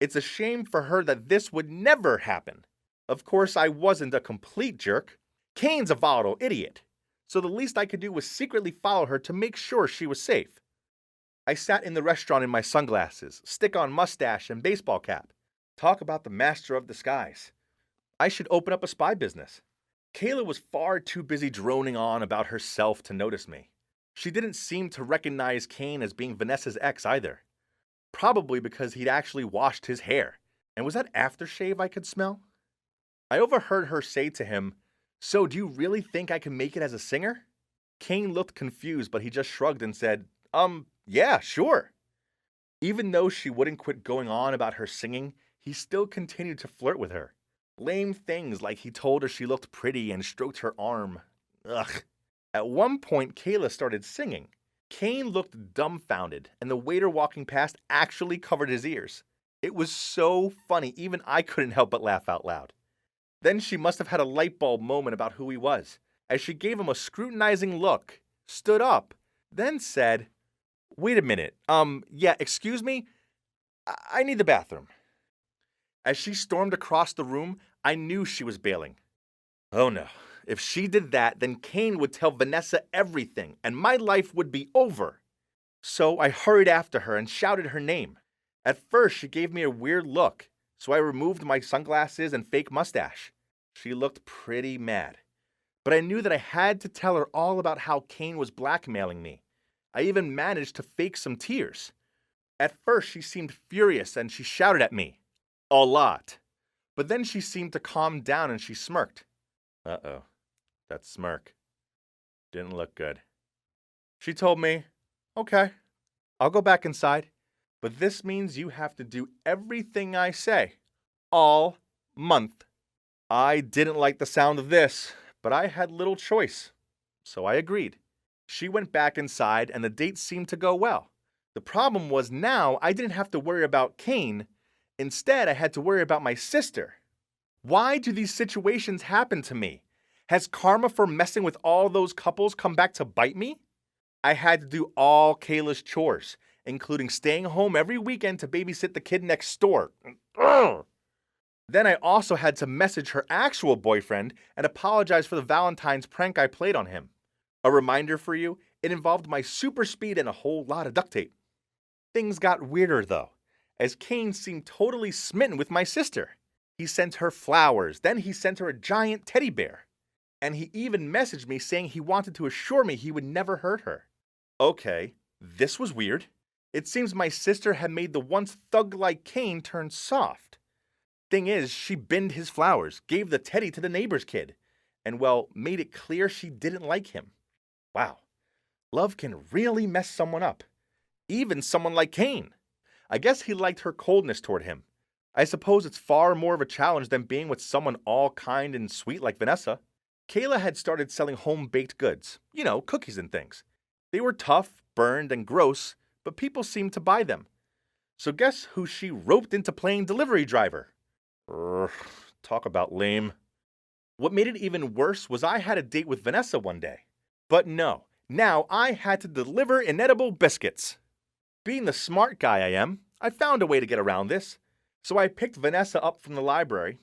It's a shame for her that this would never happen. Of course, I wasn't a complete jerk. Kane's a volatile idiot, so the least I could do was secretly follow her to make sure she was safe. I sat in the restaurant in my sunglasses, stick-on mustache, and baseball cap. Talk about the master of disguise. I should open up a spy business. Kayla was far too busy droning on about herself to notice me. She didn't seem to recognize Kane as being Vanessa's ex either. Probably because he'd actually washed his hair. And was that aftershave I could smell? I overheard her say to him, so do you really think I can make it as a singer? Kane looked confused, but he just shrugged and said, yeah, sure. Even though she wouldn't quit going on about her singing, he still continued to flirt with her. Lame things like he told her she looked pretty and stroked her arm. Ugh. At one point, Kayla started singing. Kane looked dumbfounded, and the waiter walking past actually covered his ears. It was so funny, even I couldn't help but laugh out loud. Then she must have had a light bulb moment about who he was, as she gave him a scrutinizing look, stood up, then said, wait a minute, yeah, excuse me? I need the bathroom. As she stormed across the room, I knew she was bailing. Oh no, if she did that, then Kane would tell Vanessa everything, and my life would be over. So I hurried after her and shouted her name. At first, she gave me a weird look, so I removed my sunglasses and fake mustache. She looked pretty mad. But I knew that I had to tell her all about how Kane was blackmailing me. I even managed to fake some tears. At first, she seemed furious and she shouted at me. A lot. But then she seemed to calm down and she smirked. Uh-oh. That smirk. Didn't look good. She told me, okay, I'll go back inside. But this means you have to do everything I say. All month. I didn't like the sound of this, but I had little choice. So I agreed. She went back inside and the date seemed to go well. The problem was now I didn't have to worry about Kane. Instead, I had to worry about my sister. Why do these situations happen to me? Has karma for messing with all those couples come back to bite me? I had to do all Kayla's chores, including staying home every weekend to babysit the kid next door. Ugh. Then I also had to message her actual boyfriend and apologize for the Valentine's prank I played on him. A reminder for you, it involved my super speed and a whole lot of duct tape. Things got weirder though, as Kane seemed totally smitten with my sister. He sent her flowers, then he sent her a giant teddy bear. And he even messaged me saying he wanted to assure me he would never hurt her. Okay, this was weird. It seems my sister had made the once thug-like Kane turn soft. Thing is, she binned his flowers, gave the teddy to the neighbor's kid, and well, made it clear she didn't like him. Wow, love can really mess someone up. Even someone like Kane. I guess he liked her coldness toward him. I suppose it's far more of a challenge than being with someone all kind and sweet like Vanessa. Kayla had started selling home-baked goods, cookies and things. They were tough, burned, and gross, but people seemed to buy them. So guess who she roped into playing delivery driver? Talk about lame. What made it even worse was I had a date with Vanessa one day. But no, now I had to deliver inedible biscuits. Being the smart guy I am, I found a way to get around this. So I picked Vanessa up from the library,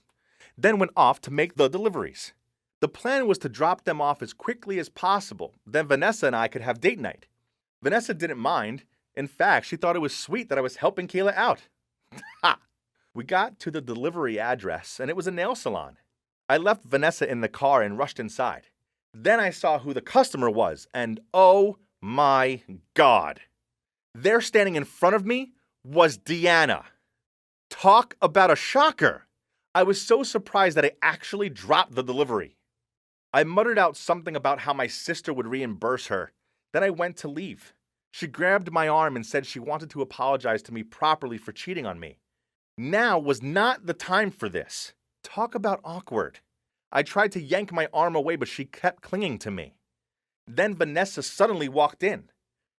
then went off to make the deliveries. The plan was to drop them off as quickly as possible, then Vanessa and I could have date night. Vanessa didn't mind. In fact, she thought it was sweet that I was helping Kayla out. Ha! We got to the delivery address, and it was a nail salon. I left Vanessa in the car and rushed inside. Then I saw who the customer was, and oh my God. There standing in front of me was Deanna. Talk about a shocker. I was so surprised that I actually dropped the delivery. I muttered out something about how my sister would reimburse her. Then I went to leave. She grabbed my arm and said she wanted to apologize to me properly for cheating on me. Now was not the time for this. Talk about awkward. I tried to yank my arm away, but she kept clinging to me. Then Vanessa suddenly walked in.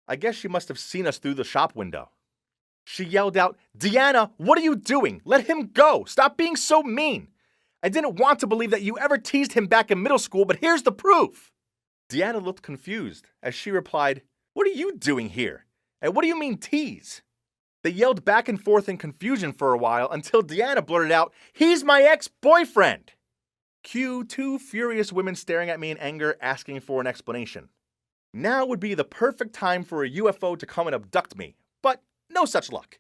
I guess she must have seen us through the shop window. She yelled out, "Deanna, what are you doing? Let him go. Stop being so mean. I didn't want to believe that you ever teased him back in middle school, but here's the proof." Deanna looked confused as she replied, "What are you doing here? And what do you mean tease?" They yelled back and forth in confusion for a while until Deanna blurted out, "He's my ex-boyfriend." Cue two furious women staring at me in anger, asking for an explanation. Now would be the perfect time for a UFO to come and abduct me, but no such luck.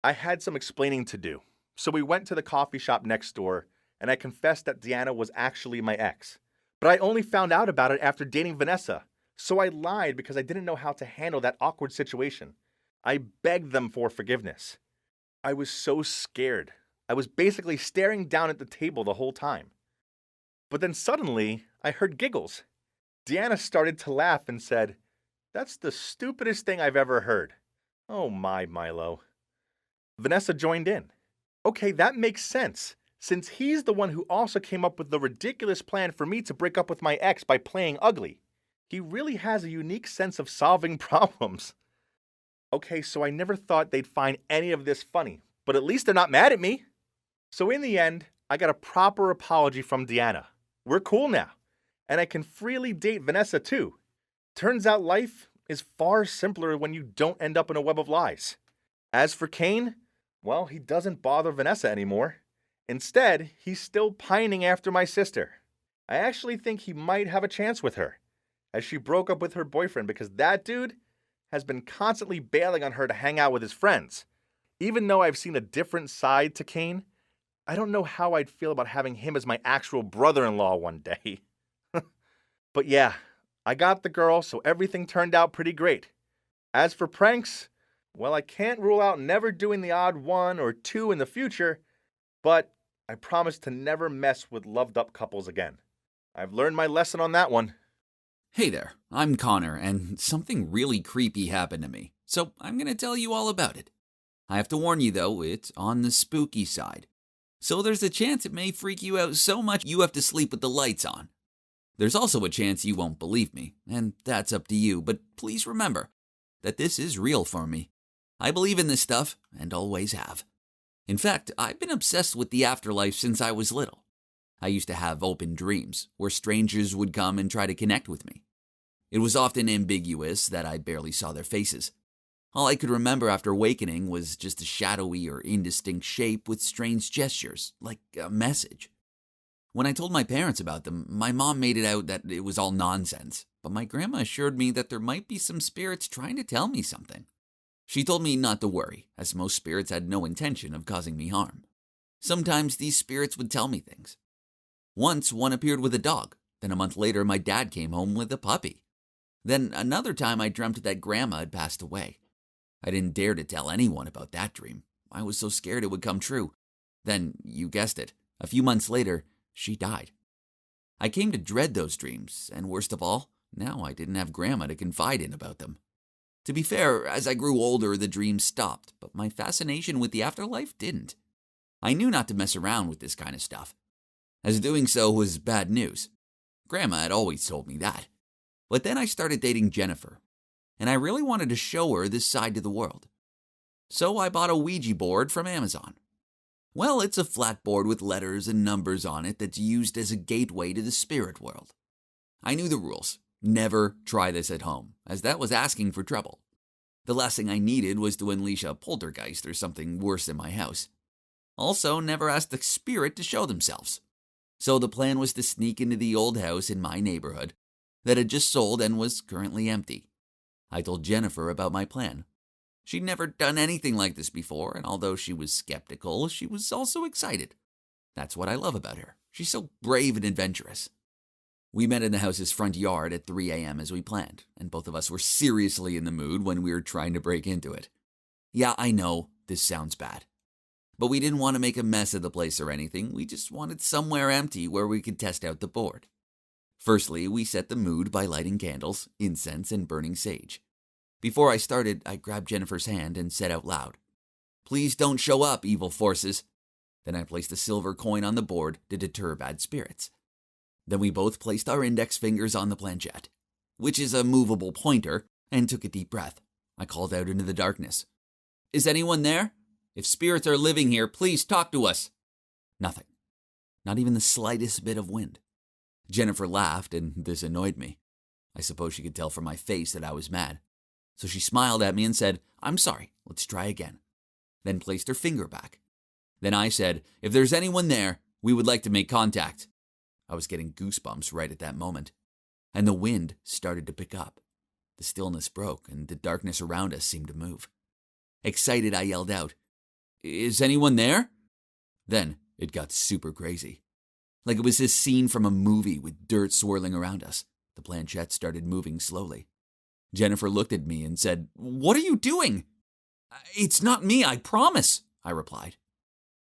I had some explaining to do, so we went to the coffee shop next door, and I confessed that Deanna was actually my ex. But I only found out about it after dating Vanessa, so I lied because I didn't know how to handle that awkward situation. I begged them for forgiveness. I was so scared. I was basically staring down at the table the whole time. But then suddenly, I heard giggles. Deanna started to laugh and said, "That's the stupidest thing I've ever heard." Oh my, Milo. Vanessa joined in. Okay, that makes sense, since he's the one who also came up with the ridiculous plan for me to break up with my ex by playing ugly. He really has a unique sense of solving problems. Okay, so I never thought they'd find any of this funny, but at least they're not mad at me. So in the end, I got a proper apology from Deanna. We're cool now, and I can freely date Vanessa too. Turns out life is far simpler when you don't end up in a web of lies. As for Kane, well, he doesn't bother Vanessa anymore. Instead, he's still pining after my sister. I actually think he might have a chance with her, as she broke up with her boyfriend because that dude has been constantly bailing on her to hang out with his friends. Even though I've seen a different side to Kane, I don't know how I'd feel about having him as my actual brother-in-law one day. But yeah, I got the girl, so everything turned out pretty great. As for pranks, well, I can't rule out never doing the odd one or two in the future, but I promise to never mess with loved-up couples again. I've learned my lesson on that one. Hey there, I'm Connor, and something really creepy happened to me, so I'm going to tell you all about it. I have to warn you though, it's on the spooky side. So there's a chance it may freak you out so much you have to sleep with the lights on. There's also a chance you won't believe me, and that's up to you, but please remember that this is real for me. I believe in this stuff, and always have. In fact, I've been obsessed with the afterlife since I was little. I used to have open dreams, where strangers would come and try to connect with me. It was often ambiguous that I barely saw their faces. All I could remember after awakening was just a shadowy or indistinct shape with strange gestures, like a message. When I told my parents about them, my mom made it out that it was all nonsense, but my grandma assured me that there might be some spirits trying to tell me something. She told me not to worry, as most spirits had no intention of causing me harm. Sometimes these spirits would tell me things. Once, one appeared with a dog. Then a month later, my dad came home with a puppy. Then another time, I dreamt that Grandma had passed away. I didn't dare to tell anyone about that dream. I was so scared it would come true. Then, you guessed it, a few months later, she died. I came to dread those dreams, and worst of all, now I didn't have Grandma to confide in about them. To be fair, as I grew older, the dreams stopped, but my fascination with the afterlife didn't. I knew not to mess around with this kind of stuff, as doing so was bad news. Grandma had always told me that. But then I started dating Jennifer, and I really wanted to show her this side to the world. So I bought a Ouija board from Amazon. Well, it's a flat board with letters and numbers on it that's used as a gateway to the spirit world. I knew the rules. Never try this at home, as that was asking for trouble. The last thing I needed was to unleash a poltergeist or something worse in my house. Also, never asked the spirit to show themselves. So the plan was to sneak into the old house in my neighborhood that had just sold and was currently empty. I told Jennifer about my plan. She'd never done anything like this before, and although she was skeptical, she was also excited. That's what I love about her. She's so brave and adventurous. We met in the house's front yard at 3 a.m. as we planned, and both of us were seriously in the mood when we were trying to break into it. Yeah, I know, this sounds bad. But we didn't want to make a mess of the place or anything, we just wanted somewhere empty where we could test out the board. Firstly, we set the mood by lighting candles, incense, and burning sage. Before I started, I grabbed Jennifer's hand and said out loud, "Please don't show up, evil forces." Then I placed a silver coin on the board to deter bad spirits. Then we both placed our index fingers on the planchette, which is a movable pointer, and took a deep breath. I called out into the darkness, "Is anyone there? If spirits are living here, please talk to us." Nothing. Not even the slightest bit of wind. Jennifer laughed, and this annoyed me. I suppose she could tell from my face that I was mad. So she smiled at me and said, "I'm sorry, let's try again." Then placed her finger back. Then I said, "If there's anyone there, we would like to make contact." I was getting goosebumps right at that moment. And the wind started to pick up. The stillness broke, and the darkness around us seemed to move. Excited, I yelled out, "Is anyone there?" Then it got super crazy. Like it was this scene from a movie with dirt swirling around us. The planchette started moving slowly. Jennifer looked at me and said, "What are you doing?" "It's not me, I promise," I replied.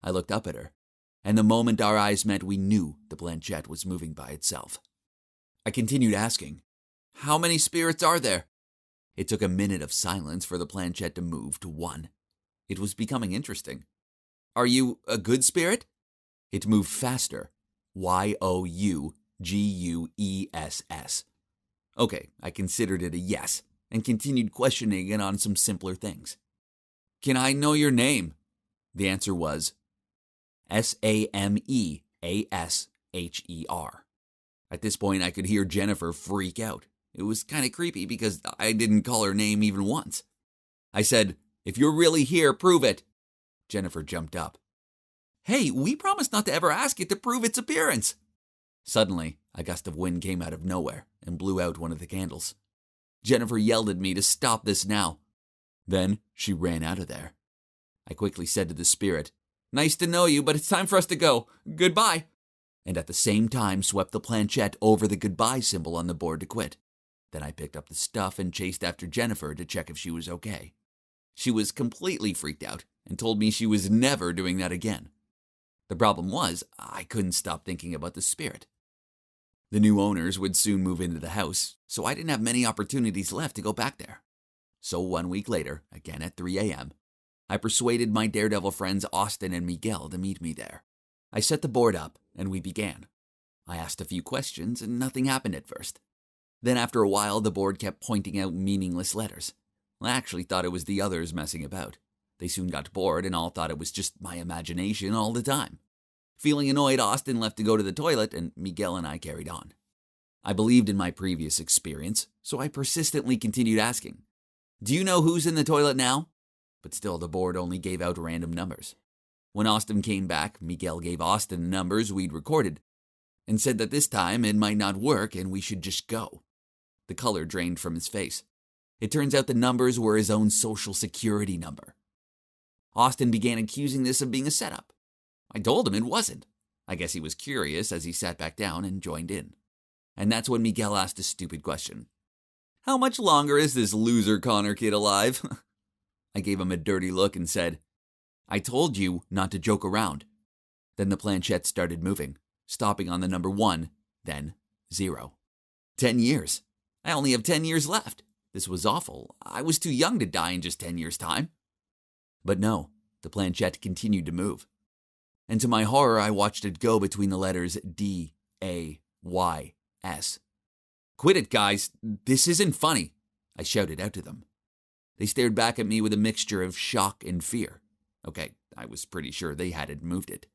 I looked up at her, and the moment our eyes met, we knew the planchette was moving by itself. I continued asking, "How many spirits are there?" It took a minute of silence for the planchette to move to 1. It was becoming interesting. "Are you a good spirit?" It moved faster. YOUGUESS. Okay, I considered it a yes, and continued questioning it on some simpler things. "Can I know your name?" The answer was SAMEASHER. At this point, I could hear Jennifer freak out. It was kind of creepy because I didn't call her name even once. I said, "If you're really here, prove it." Jennifer jumped up. "Hey, we promised not to ever ask it to prove its appearance." Suddenly, a gust of wind came out of nowhere and blew out one of the candles. Jennifer yelled at me to stop this now. Then she ran out of there. I quickly said to the spirit, "Nice to know you, but it's time for us to go. Goodbye." And at the same time swept the planchette over the goodbye symbol on the board to quit. Then I picked up the stuff and chased after Jennifer to check if she was okay. She was completely freaked out and told me she was never doing that again. The problem was, I couldn't stop thinking about the spirit. The new owners would soon move into the house, so I didn't have many opportunities left to go back there. So 1 week later, again at 3 a.m., I persuaded my daredevil friends Austin and Miguel to meet me there. I set the board up, and we began. I asked a few questions, and nothing happened at first. Then after a while, the board kept pointing out meaningless letters. I actually thought it was the others messing about. They soon got bored and all thought it was just my imagination all the time. Feeling annoyed, Austin left to go to the toilet, and Miguel and I carried on. I believed in my previous experience, so I persistently continued asking, "Do you know who's in the toilet now?" But still the board only gave out random numbers. When Austin came back, Miguel gave Austin the numbers we'd recorded and said that this time it might not work and we should just go. The color drained from his face. It turns out the numbers were his own social security number. Austin began accusing this of being a setup. I told him it wasn't. I guess he was curious as he sat back down and joined in. And that's when Miguel asked a stupid question. "How much longer is this loser Connor kid alive?" I gave him a dirty look and said, "I told you not to joke around." Then the planchette started moving, stopping on the number 1, then 0. 10 years. I only have 10 years left. This was awful. I was too young to die in just 10 years' time. But no, the planchette continued to move. And to my horror, I watched it go between the letters D, A, Y, S. "Quit it, guys. This isn't funny," I shouted out to them. They stared back at me with a mixture of shock and fear. Okay, I was pretty sure they hadn't moved it.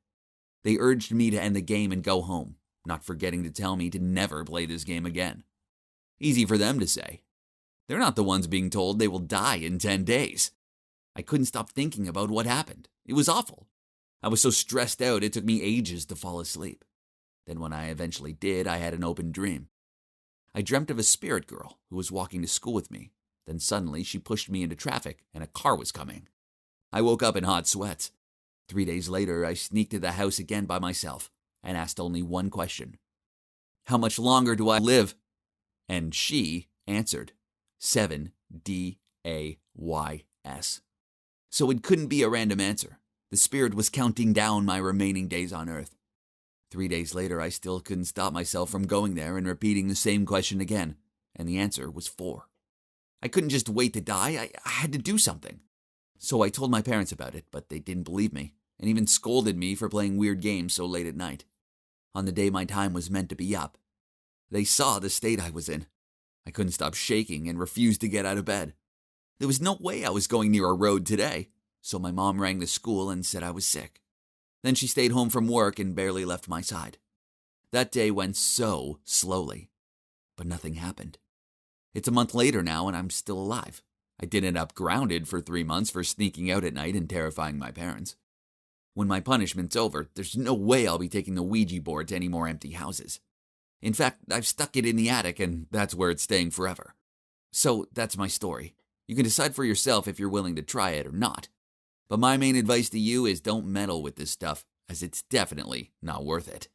They urged me to end the game and go home, not forgetting to tell me to never play this game again. Easy for them to say. They're not the ones being told they will die in 10 days. I couldn't stop thinking about what happened. It was awful. I was so stressed out it took me ages to fall asleep. Then when I eventually did, I had an open dream. I dreamt of a spirit girl who was walking to school with me. Then suddenly she pushed me into traffic and a car was coming. I woke up in hot sweats. 3 days later, I sneaked to the house again by myself and asked only one question. How much longer do I live? And she answered, 7 DAYS. So it couldn't be a random answer. The spirit was counting down my remaining days on Earth. 3 days later, I still couldn't stop myself from going there and repeating the same question again, and the answer was 4. I couldn't just wait to die, I had to do something. So I told my parents about it, but they didn't believe me, and even scolded me for playing weird games so late at night. On the day my time was meant to be up, they saw the state I was in. I couldn't stop shaking and refused to get out of bed. There was no way I was going near a road today, so my mom rang the school and said I was sick. Then she stayed home from work and barely left my side. That day went so slowly, but nothing happened. It's a month later now and I'm still alive. I did end up grounded for 3 months for sneaking out at night and terrifying my parents. When my punishment's over, there's no way I'll be taking the Ouija board to any more empty houses. In fact, I've stuck it in the attic and that's where it's staying forever. So that's my story. You can decide for yourself if you're willing to try it or not. But my main advice to you is don't meddle with this stuff, as it's definitely not worth it.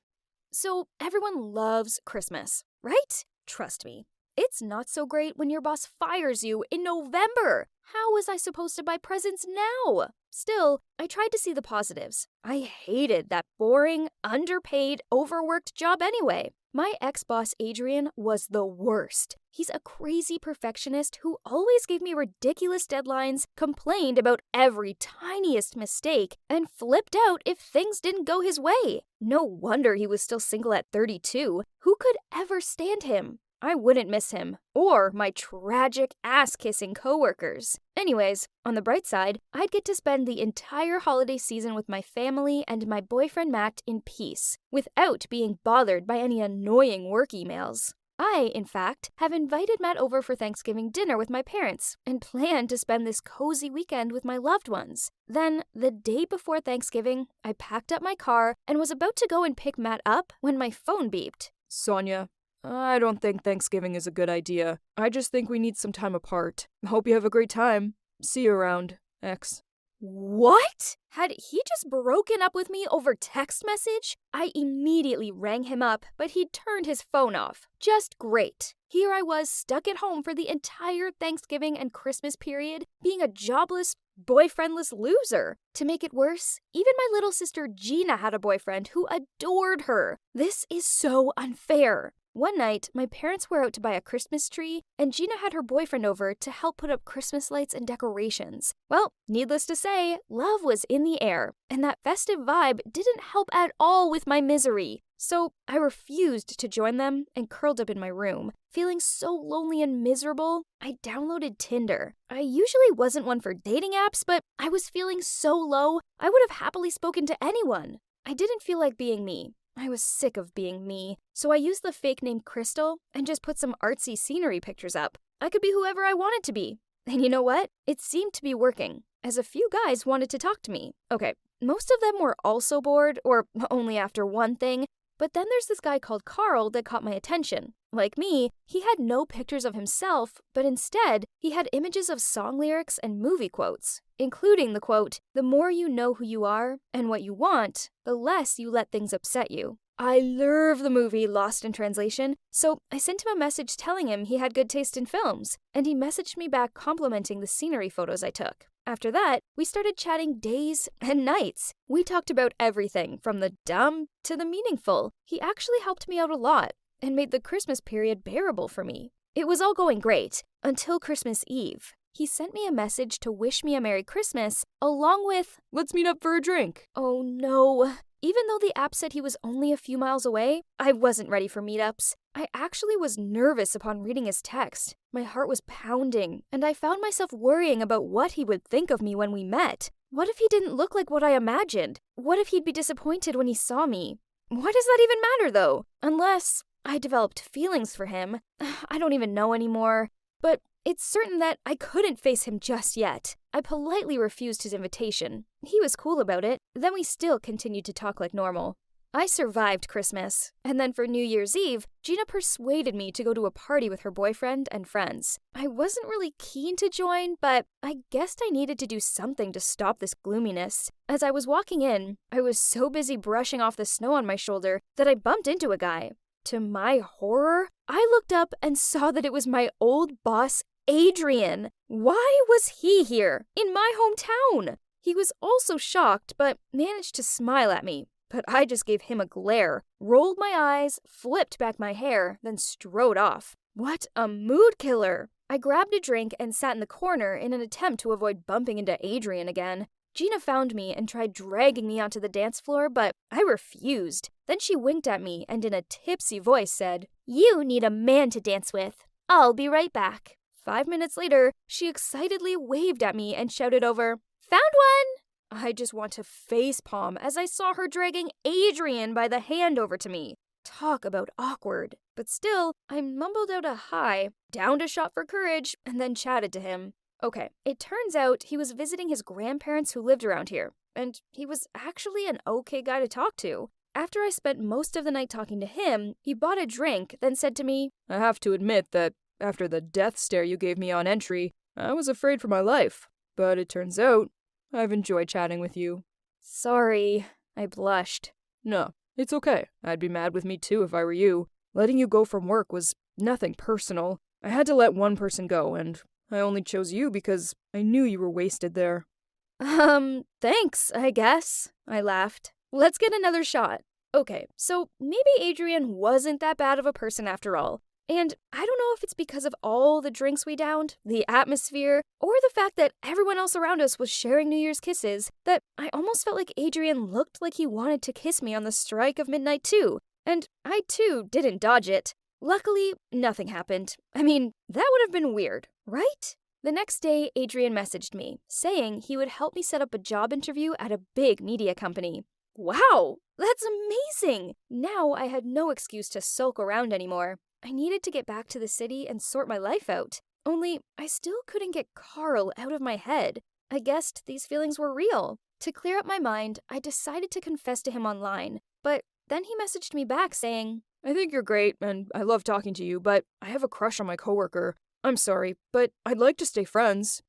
So everyone loves Christmas, right? Trust me. It's not so great when your boss fires you in November. How was I supposed to buy presents now? Still, I tried to see the positives. I hated that boring, underpaid, overworked job anyway. My ex-boss Adrian was the worst. He's a crazy perfectionist who always gave me ridiculous deadlines, complained about every tiniest mistake, and flipped out if things didn't go his way. No wonder he was still single at 32. Who could ever stand him? I wouldn't miss him, or my tragic ass-kissing coworkers. Anyways, on the bright side, I'd get to spend the entire holiday season with my family and my boyfriend Matt in peace, without being bothered by any annoying work emails. I, in fact, have invited Matt over for Thanksgiving dinner with my parents and plan to spend this cozy weekend with my loved ones. Then, the day before Thanksgiving, I packed up my car and was about to go and pick Matt up when my phone beeped. Sonia, I don't think Thanksgiving is a good idea. I just think we need some time apart. Hope you have a great time. See you around, X. What? Had he just broken up with me over text message? I immediately rang him up, but he'd turned his phone off. Just great. Here I was stuck at home for the entire Thanksgiving and Christmas period, being a jobless, boyfriendless loser. To make it worse, even my little sister Gina had a boyfriend who adored her. This is so unfair. One night, my parents were out to buy a Christmas tree, and Gina had her boyfriend over to help put up Christmas lights and decorations. Well, needless to say, love was in the air, and that festive vibe didn't help at all with my misery. So I refused to join them and curled up in my room. Feeling so lonely and miserable, I downloaded Tinder. I usually wasn't one for dating apps, but I was feeling so low, I would have happily spoken to anyone. I didn't feel like being me. I was sick of being me, so I used the fake name Crystal and just put some artsy scenery pictures up. I could be whoever I wanted to be. And you know what? It seemed to be working, as a few guys wanted to talk to me. Okay, most of them were also bored, or only after one thing, but then there's this guy called Carl that caught my attention. Like me, he had no pictures of himself, but instead, he had images of song lyrics and movie quotes, including the quote, "The more you know who you are and what you want, the less you let things upset you." I love the movie Lost in Translation, so I sent him a message telling him he had good taste in films, and he messaged me back complimenting the scenery photos I took. After that, we started chatting days and nights. We talked about everything, from the dumb to the meaningful. He actually helped me out a lot and made the Christmas period bearable for me. It was all going great, until Christmas Eve. He sent me a message to wish me a Merry Christmas, along with, "Let's meet up for a drink." Oh no. Even though the app said he was only a few miles away, I wasn't ready for meetups. I actually was nervous upon reading his text. My heart was pounding, and I found myself worrying about what he would think of me when we met. What if he didn't look like what I imagined? What if he'd be disappointed when he saw me? What does that even matter, though? Unless I developed feelings for him. I don't even know anymore. But it's certain that I couldn't face him just yet. I politely refused his invitation. He was cool about it, then we still continued to talk like normal. I survived Christmas, and then for New Year's Eve, Gina persuaded me to go to a party with her boyfriend and friends. I wasn't really keen to join, but I guessed I needed to do something to stop this gloominess. As I was walking in, I was so busy brushing off the snow on my shoulder that I bumped into a guy. To my horror, I looked up and saw that it was my old boss, Adrian. Why was he here, in my hometown? He was also shocked, but managed to smile at me. But I just gave him a glare, rolled my eyes, flipped back my hair, then strode off. What a mood killer! I grabbed a drink and sat in the corner in an attempt to avoid bumping into Adrian again. Gina found me and tried dragging me onto the dance floor, but I refused. Then she winked at me and in a tipsy voice said, "You need a man to dance with. I'll be right back." 5 minutes later, she excitedly waved at me and shouted over, "Found one!" I just want to facepalm as I saw her dragging Adrian by the hand over to me. Talk about awkward. But still, I mumbled out a hi, downed a shot for courage, and then chatted to him. Okay, it turns out he was visiting his grandparents who lived around here, and he was actually an okay guy to talk to. After I spent most of the night talking to him, he bought a drink, then said to me, I have to admit that after the death stare you gave me on entry, I was afraid for my life. But it turns out I've enjoyed chatting with you. "Sorry," I blushed. No, it's okay. I'd be mad with me too if I were you. Letting you go from work was nothing personal. I had to let one person go, and I only chose you because I knew you were wasted there. Thanks, I guess, I laughed. Let's get another shot. Okay, so maybe Adrian wasn't that bad of a person after all. And I don't know if it's because of all the drinks we downed, the atmosphere, or the fact that everyone else around us was sharing New Year's kisses, that I almost felt like Adrian looked like he wanted to kiss me on the strike of midnight too. And I too didn't dodge it. Luckily, nothing happened. I mean, that would have been weird, right? The next day, Adrian messaged me, saying he would help me set up a job interview at a big media company. Wow, that's amazing! Now I had no excuse to sulk around anymore. I needed to get back to the city and sort my life out. Only, I still couldn't get Carl out of my head. I guessed these feelings were real. To clear up my mind, I decided to confess to him online. But then he messaged me back saying, I think you're great, and I love talking to you, but I have a crush on my coworker. I'm sorry, but I'd like to stay friends.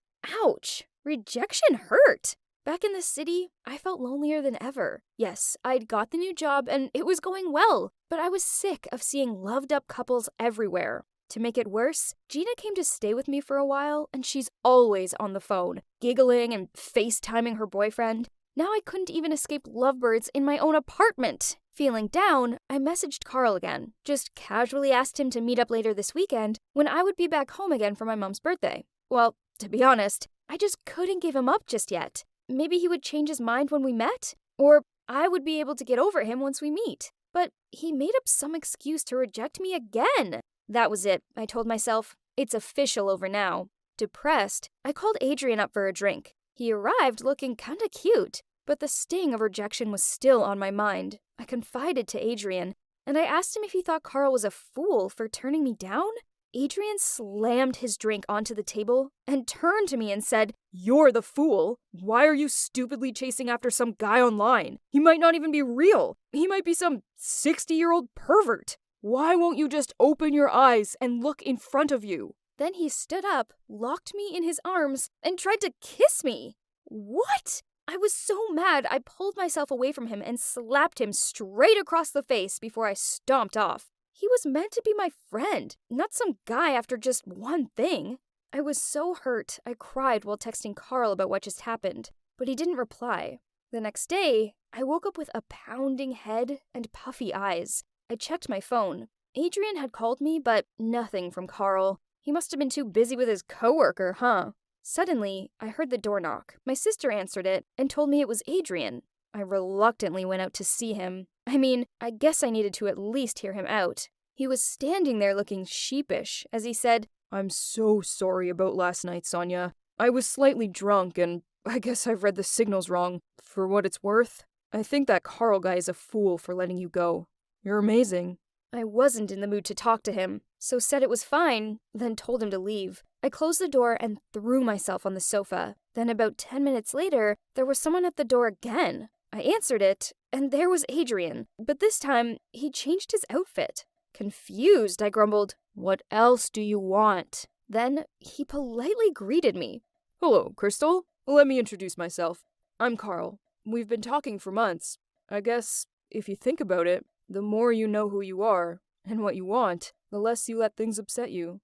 Ouch! Rejection hurt! Back in the city, I felt lonelier than ever. Yes, I'd got the new job and it was going well, but I was sick of seeing loved-up couples everywhere. To make it worse, Gina came to stay with me for a while, and she's always on the phone, giggling and FaceTiming her boyfriend. Now I couldn't even escape lovebirds in my own apartment. Feeling down, I messaged Carl again, just casually asked him to meet up later this weekend when I would be back home again for my mom's birthday. Well, to be honest, I just couldn't give him up just yet. Maybe he would change his mind when we met, or I would be able to get over him once we meet. But he made up some excuse to reject me again. That was it, I told myself. It's official over now. Depressed, I called Adrian up for a drink. He arrived looking kinda cute, but the sting of rejection was still on my mind. I confided to Adrian, and I asked him if he thought Carl was a fool for turning me down. Adrian slammed his drink onto the table and turned to me and said, You're the fool. Why are you stupidly chasing after some guy online? He might not even be real. He might be some 60-year-old pervert. Why won't you just open your eyes and look in front of you? Then he stood up, locked me in his arms, and tried to kiss me. What? I was so mad I pulled myself away from him and slapped him straight across the face before I stomped off. He was meant to be my friend, not some guy after just one thing. I was so hurt, I cried while texting Carl about what just happened, but he didn't reply. The next day, I woke up with a pounding head and puffy eyes. I checked my phone. Adrian had called me, but nothing from Carl. He must have been too busy with his coworker, huh? Suddenly, I heard the door knock. My sister answered it and told me it was Adrian. I reluctantly went out to see him. I guess I needed to at least hear him out. He was standing there looking sheepish as he said, I'm so sorry about last night, Sonia. I was slightly drunk, and I guess I've read the signals wrong. For what it's worth, I think that Carl guy is a fool for letting you go. You're amazing. I wasn't in the mood to talk to him, so said it was fine, then told him to leave. I I closed the door and threw myself on the sofa. Then about 10 minutes later, there was someone at the door again. I answered it, and there was Adrian, but this time he changed his outfit. Confused, I grumbled, "What else do you want?" Then he politely greeted me. Hello, Crystal. Let me introduce myself. I'm Carl. We've been talking for months. I guess, if you think about it, the more you know who you are and what you want, the less you let things upset you.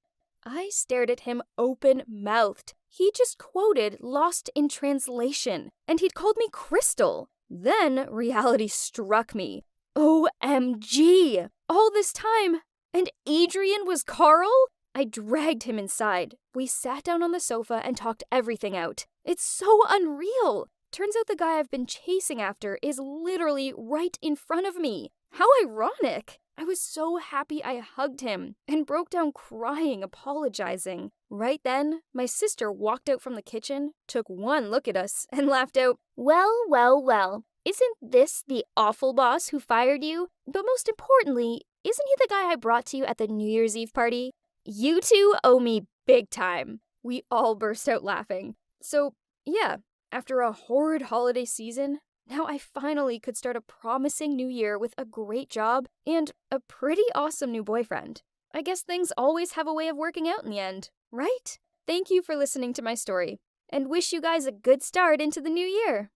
I stared at him open-mouthed. He just quoted Lost in Translation, and he'd called me Crystal. Then reality struck me. OMG! All this time, and Adrian was Carl? I dragged him inside. We sat down on the sofa and talked everything out. It's so unreal. Turns out the guy I've been chasing after is literally right in front of me. How ironic! I was so happy I hugged him and broke down crying, apologizing. Right then, my sister walked out from the kitchen, took one look at us, and laughed out, "Well, well, well. Isn't this the awful boss who fired you? But most importantly, isn't he the guy I brought to you at the New Year's Eve party? You two owe me big time." We all burst out laughing. So, yeah, after a horrid holiday season, now I finally could start a promising new year with a great job and a pretty awesome new boyfriend. I guess things always have a way of working out in the end, right? Thank you for listening to my story, and wish you guys a good start into the new year.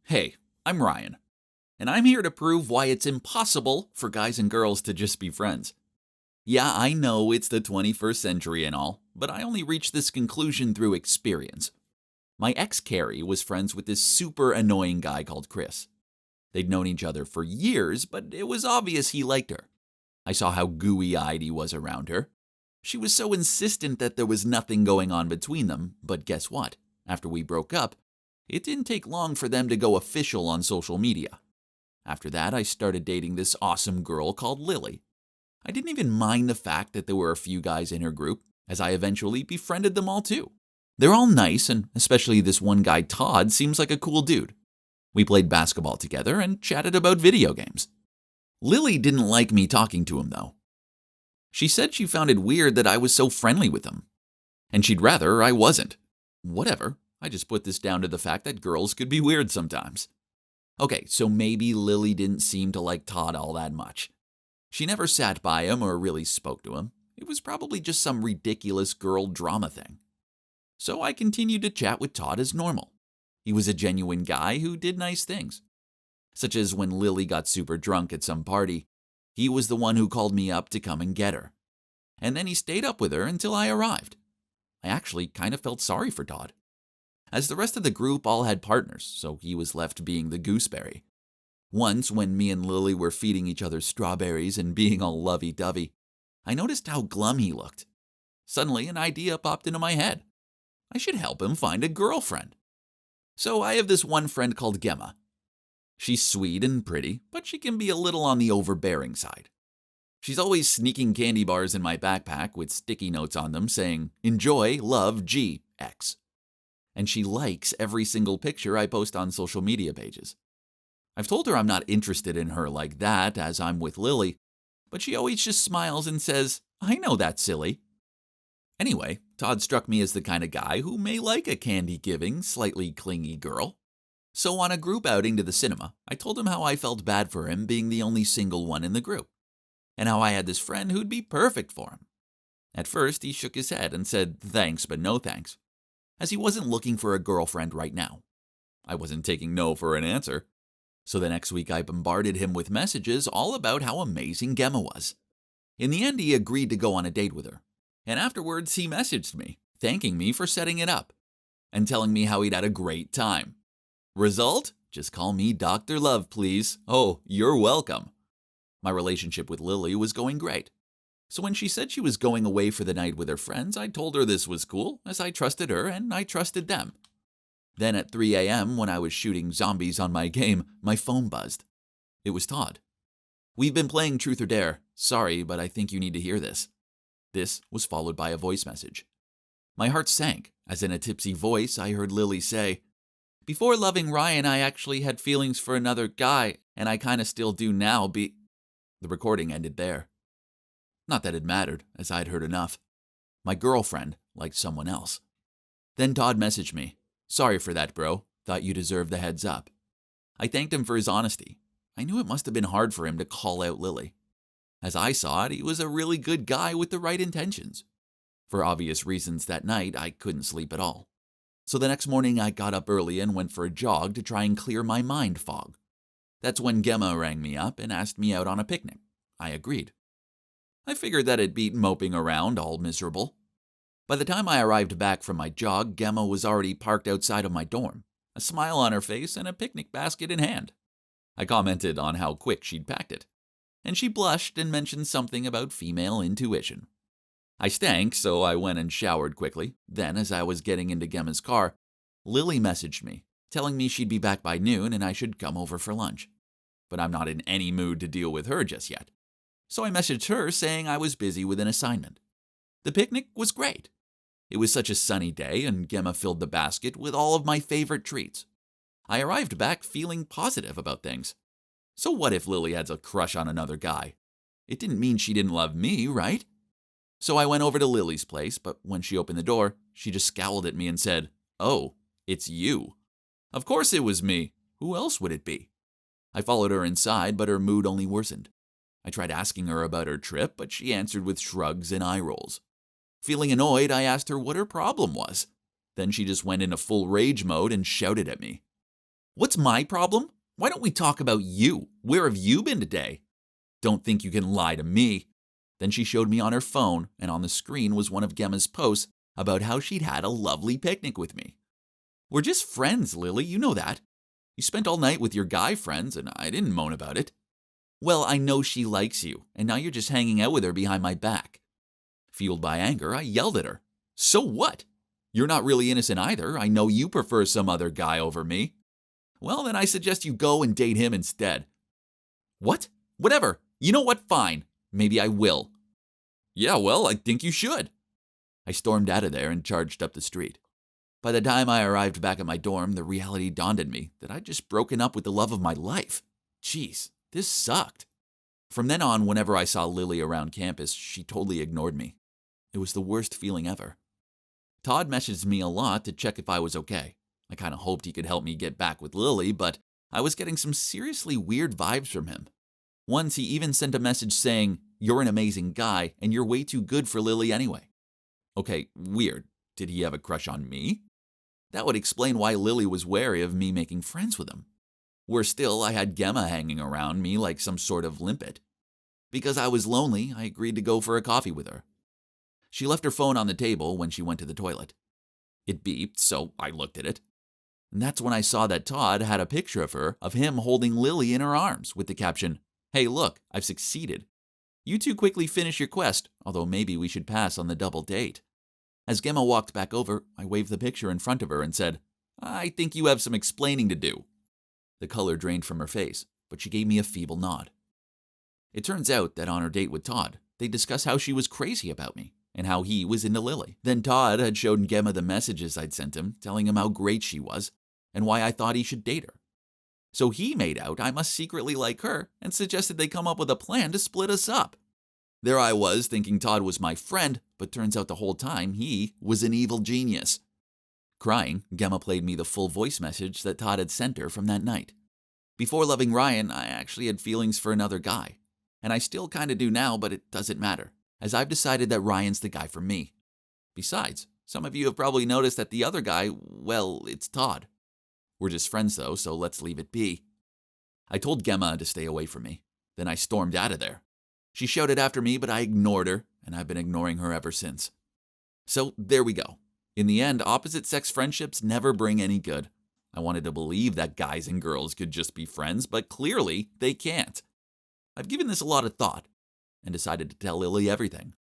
Hey, I'm Ryan, and I'm here to prove why it's impossible for guys and girls to just be friends. Yeah, I know it's the 21st century and all, but I only reached this conclusion through experience. My ex Carrie was friends with this super annoying guy called Chris. They'd known each other for years, but it was obvious he liked her. I saw how gooey-eyed he was around her. She was so insistent that there was nothing going on between them, but guess what? After we broke up, it didn't take long for them to go official on social media. After that, I started dating this awesome girl called Lily. I didn't even mind the fact that there were a few guys in her group, as I eventually befriended them all too. They're all nice, and especially this one guy, Todd, seems like a cool dude. We played basketball together and chatted about video games. Lily didn't like me talking to him, though. She said she found it weird that I was so friendly with him, and she'd rather I wasn't. Whatever, I just put this down to the fact that girls could be weird sometimes. Okay, so maybe Lily didn't seem to like Todd all that much. She never sat by him or really spoke to him. It was probably just some ridiculous girl drama thing. So I continued to chat with Todd as normal. He was a genuine guy who did nice things. Such as when Lily got super drunk at some party, he was the one who called me up to come and get her. And then he stayed up with her until I arrived. I actually kind of felt sorry for Todd, as the rest of the group all had partners, so he was left being the gooseberry. Once, when me and Lily were feeding each other strawberries and being all lovey-dovey, I noticed how glum he looked. Suddenly, an idea popped into my head. I should help him find a girlfriend. So I have this one friend called Gemma. She's sweet and pretty, but she can be a little on the overbearing side. She's always sneaking candy bars in my backpack with sticky notes on them saying, "Enjoy, love, G, X." And she likes every single picture I post on social media pages. I've told her I'm not interested in her like that, as I'm with Lily, but she always just smiles and says, "I know that's silly." Anyway, Todd struck me as the kind of guy who may like a candy-giving, slightly clingy girl. So on a group outing to the cinema, I told him how I felt bad for him being the only single one in the group, and how I had this friend who'd be perfect for him. At first, he shook his head and said thanks but no thanks, as he wasn't looking for a girlfriend right now. I wasn't taking no for an answer. So the next week I bombarded him with messages all about how amazing Gemma was. In the end, he agreed to go on a date with her. And afterwards, he messaged me, thanking me for setting it up, and telling me how he'd had a great time. Result? Just call me Dr. Love, please. Oh, you're welcome. My relationship with Lily was going great. So when she said she was going away for the night with her friends, I told her this was cool, as I trusted her and I trusted them. Then at 3 a.m., when I was shooting zombies on my game, my phone buzzed. It was Todd. "We've been playing Truth or Dare. Sorry, but I think you need to hear this." This was followed by a voice message. My heart sank, as in a tipsy voice I heard Lily say, "Before loving Ryan, I actually had feelings for another guy, and I kinda still do now, The recording ended there. Not that it mattered, as I'd heard enough. My girlfriend like someone else. Then Todd messaged me. Sorry for that, bro. Thought you deserved the heads up. I thanked him for his honesty. I knew it must have been hard for him to call out Lily. As I saw it, he was a really good guy with the right intentions. For obvious reasons that night, I couldn't sleep at all. So the next morning I got up early and went for a jog to try and clear my mind fog. That's when Gemma rang me up and asked me out on a picnic. I agreed. I figured that it'd beat moping around all miserable. By the time I arrived back from my jog, Gemma was already parked outside of my dorm, a smile on her face and a picnic basket in hand. I commented on how quick she'd packed it, and she blushed and mentioned something about female intuition. I stank, so I went and showered quickly. Then, as I was getting into Gemma's car, Lily messaged me, telling me she'd be back by noon and I should come over for lunch. But I'm not in any mood to deal with her just yet. So I messaged her saying I was busy with an assignment. The picnic was great. It was such a sunny day, and Gemma filled the basket with all of my favorite treats. I arrived back feeling positive about things. So what if Lily had a crush on another guy? It didn't mean she didn't love me, right? So I went over to Lily's place, but when she opened the door, she just scowled at me and said, "Oh, it's you." Of course it was me. Who else would it be? I followed her inside, but her mood only worsened. I tried asking her about her trip, but she answered with shrugs and eye rolls. Feeling annoyed, I asked her what her problem was. Then she just went into full rage mode and shouted at me. "What's my problem? Why don't we talk about you? Where have you been today? Don't think you can lie to me." Then she showed me on her phone, and on the screen was one of Gemma's posts about how she'd had a lovely picnic with me. "We're just friends, Lily, you know that. You spent all night with your guy friends, and I didn't moan about it." "Well, I know she likes you, and now you're just hanging out with her behind my back." Fueled by anger, I yelled at her. "So what? You're not really innocent either. I know you prefer some other guy over me." "Well, then I suggest you go and date him instead." "What? Whatever. You know what? Fine. Maybe I will." "Yeah, well, I think you should." I stormed out of there and charged up the street. By the time I arrived back at my dorm, the reality dawned on me that I'd just broken up with the love of my life. Jeez, this sucked. From then on, whenever I saw Lily around campus, she totally ignored me. It was the worst feeling ever. Todd messaged me a lot to check if I was okay. I kind of hoped he could help me get back with Lily, but I was getting some seriously weird vibes from him. Once he even sent a message saying, "You're an amazing guy, and you're way too good for Lily anyway." Okay, weird. Did he have a crush on me? That would explain why Lily was wary of me making friends with him. Worse still, I had Gemma hanging around me like some sort of limpet. Because I was lonely, I agreed to go for a coffee with her. She left her phone on the table when she went to the toilet. It beeped, so I looked at it. And that's when I saw that Todd had a picture of him holding Lily in her arms with the caption, "Hey, look, I've succeeded. You two quickly finish your quest, although maybe we should pass on the double date." As Gemma walked back over, I waved the picture in front of her and said, "I think you have some explaining to do." The color drained from her face, but she gave me a feeble nod. It turns out that on her date with Todd, they discussed how she was crazy about me and how he was into Lily. Then Todd had shown Gemma the messages I'd sent him, telling him how great she was and why I thought he should date her. So he made out I must secretly like her and suggested they come up with a plan to split us up. There I was thinking Todd was my friend, but turns out the whole time he was an evil genius. Crying, Gemma played me the full voice message that Todd had sent her from that night. Before loving Ryan, I actually had feelings for another guy. And I still kinda do now, but it doesn't matter, as I've decided that Ryan's the guy for me. Besides, some of you have probably noticed that the other guy, well, it's Todd. We're just friends though, so let's leave it be. I told Gemma to stay away from me. Then I stormed out of there. She shouted after me, but I ignored her, and I've been ignoring her ever since. So there we go. In the end, opposite-sex friendships never bring any good. I wanted to believe that guys and girls could just be friends, but clearly they can't. I've given this a lot of thought, and decided to tell Lily everything,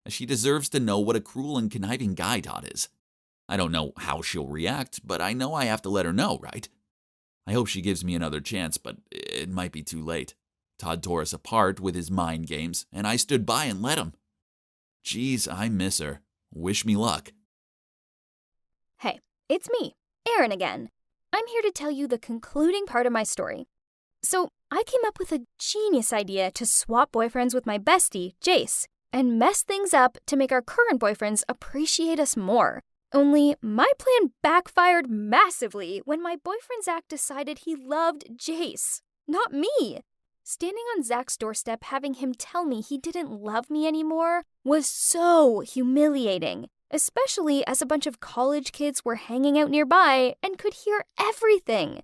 as she deserves to know what a cruel and conniving guy Todd is. I don't know how she'll react, but I know I have to let her know, right? I hope she gives me another chance, but it might be too late. Todd tore us apart with his mind games, and I stood by and let him. Geez, I miss her. Wish me luck. Hey, it's me, Erin again. I'm here to tell you the concluding part of my story. So, I came up with a genius idea to swap boyfriends with my bestie, Jace. and mess things up to make our current boyfriends appreciate us more. Only my plan backfired massively when my boyfriend Zach decided he loved Jace, not me. Standing on Zach's doorstep having him tell me he didn't love me anymore was so humiliating, especially as a bunch of college kids were hanging out nearby and could hear everything.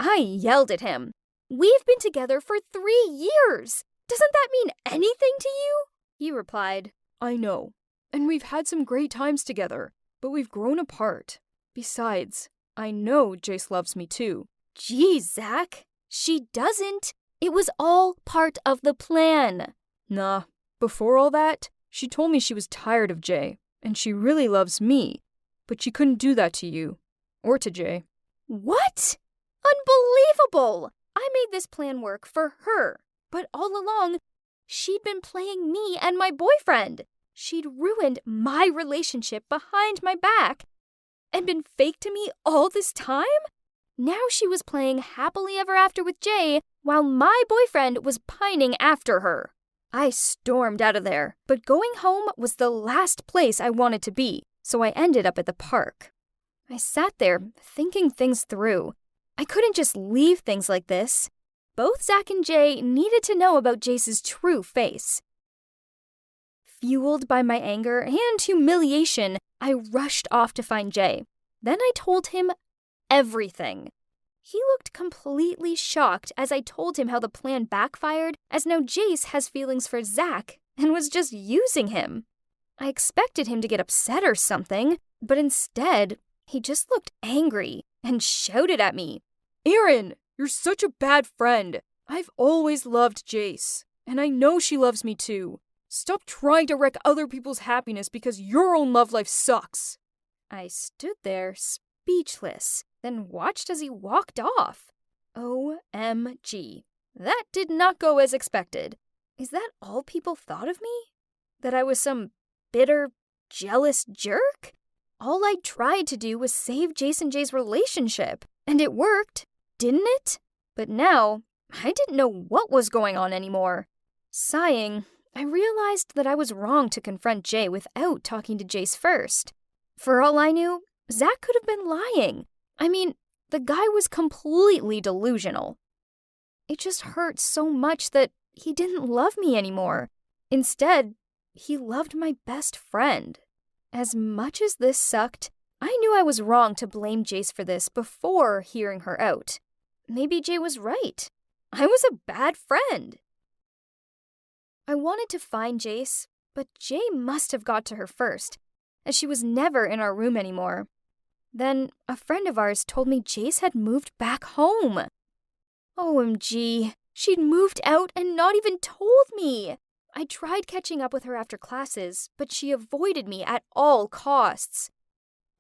I yelled at him. "We've been together for 3 years. Doesn't that mean anything to you?" He replied, I know, and we've had some great times together, but we've grown apart. Besides, I know Jace loves me too. "Geez, Zach, she doesn't. It was all part of the plan." Nah, before all that, she told me she was tired of Jay, and she really loves me, but she couldn't do that to you, or to Jay. What? Unbelievable! I made this plan work for her, but all along, she'd been playing me and my boyfriend. She'd ruined my relationship behind my back and been fake to me all this time? Now she was playing happily ever after with Jay while my boyfriend was pining after her. I stormed out of there, but going home was the last place I wanted to be, so I ended up at the park. I sat there thinking things through. I couldn't just leave things like this. Both Zach and Jay needed to know about Jace's true face. Fueled by my anger and humiliation, I rushed off to find Jay. Then I told him everything. He looked completely shocked as I told him how the plan backfired, as now Jace has feelings for Zach and was just using him. I expected him to get upset or something, but instead, he just looked angry and shouted at me. Aaron, you're such a bad friend. I've always loved Jace, and I know she loves me too. Stop trying to wreck other people's happiness because your own love life sucks. I stood there speechless, then watched as he walked off. OMG. That did not go as expected. Is that all people thought of me? That I was some bitter, jealous jerk? All I tried to do was save Jason Jay's relationship, and it worked, didn't it? But now, I didn't know what was going on anymore. Sighing, I realized that I was wrong to confront Jay without talking to Jace first. For all I knew, Zach could have been lying. I mean, the guy was completely delusional. It just hurt so much that he didn't love me anymore. Instead, he loved my best friend. As much as this sucked, I knew I was wrong to blame Jace for this before hearing her out. Maybe Jay was right. I was a bad friend. I wanted to find Jace, but Jay must have got to her first, as she was never in our room anymore. Then a friend of ours told me Jace had moved back home. OMG, she'd moved out and not even told me. I tried catching up with her after classes, but she avoided me at all costs.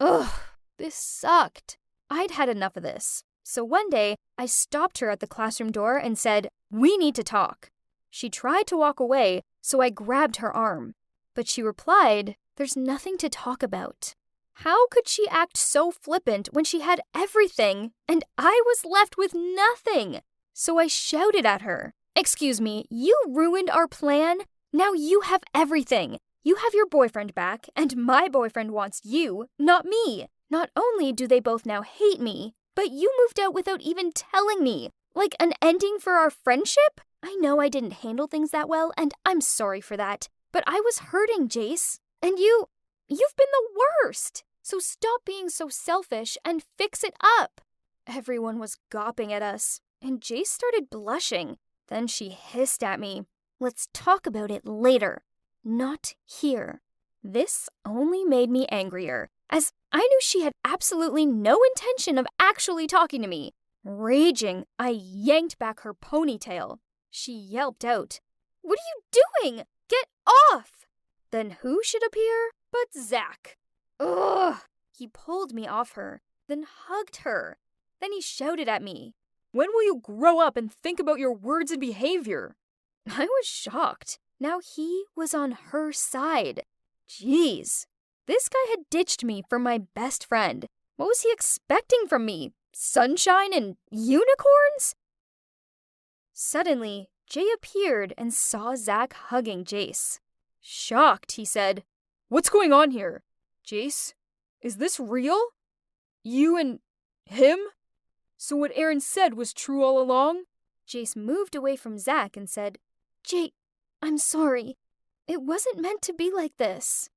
Ugh, this sucked. I'd had enough of this. So one day, I stopped her at the classroom door and said, "We need to talk." She tried to walk away, so I grabbed her arm. But she replied, "There's nothing to talk about." How could she act so flippant when she had everything and I was left with nothing? So I shouted at her, "Excuse me, you ruined our plan? Now you have everything. You have your boyfriend back, and my boyfriend wants you, not me. Not only do they both now hate me, but you moved out without even telling me. Like an ending for our friendship? I know I didn't handle things that well, and I'm sorry for that. But I was hurting, Jace. And you've been the worst. So stop being so selfish and fix it up." Everyone was gawping at us, and Jace started blushing. Then she hissed at me, "Let's talk about it later. Not here." This only made me angrier, as I knew she had absolutely no intention of actually talking to me. Raging, I yanked back her ponytail. She yelped out, "What are you doing? Get off!" Then who should appear but Zach? Ugh! He pulled me off her, then hugged her. Then he shouted at me. When will you grow up and think about your words and behavior? I was shocked. Now he was on her side. Jeez. This guy had ditched me for my best friend. What was he expecting from me? Sunshine and unicorns? Suddenly, Jay appeared and saw Zach hugging Jace. Shocked, he said, "What's going on here? Jace, is this real? You and him? So what Aaron said was true all along?" Jace moved away from Zach and said, "Jake, I'm sorry. It wasn't meant to be like this."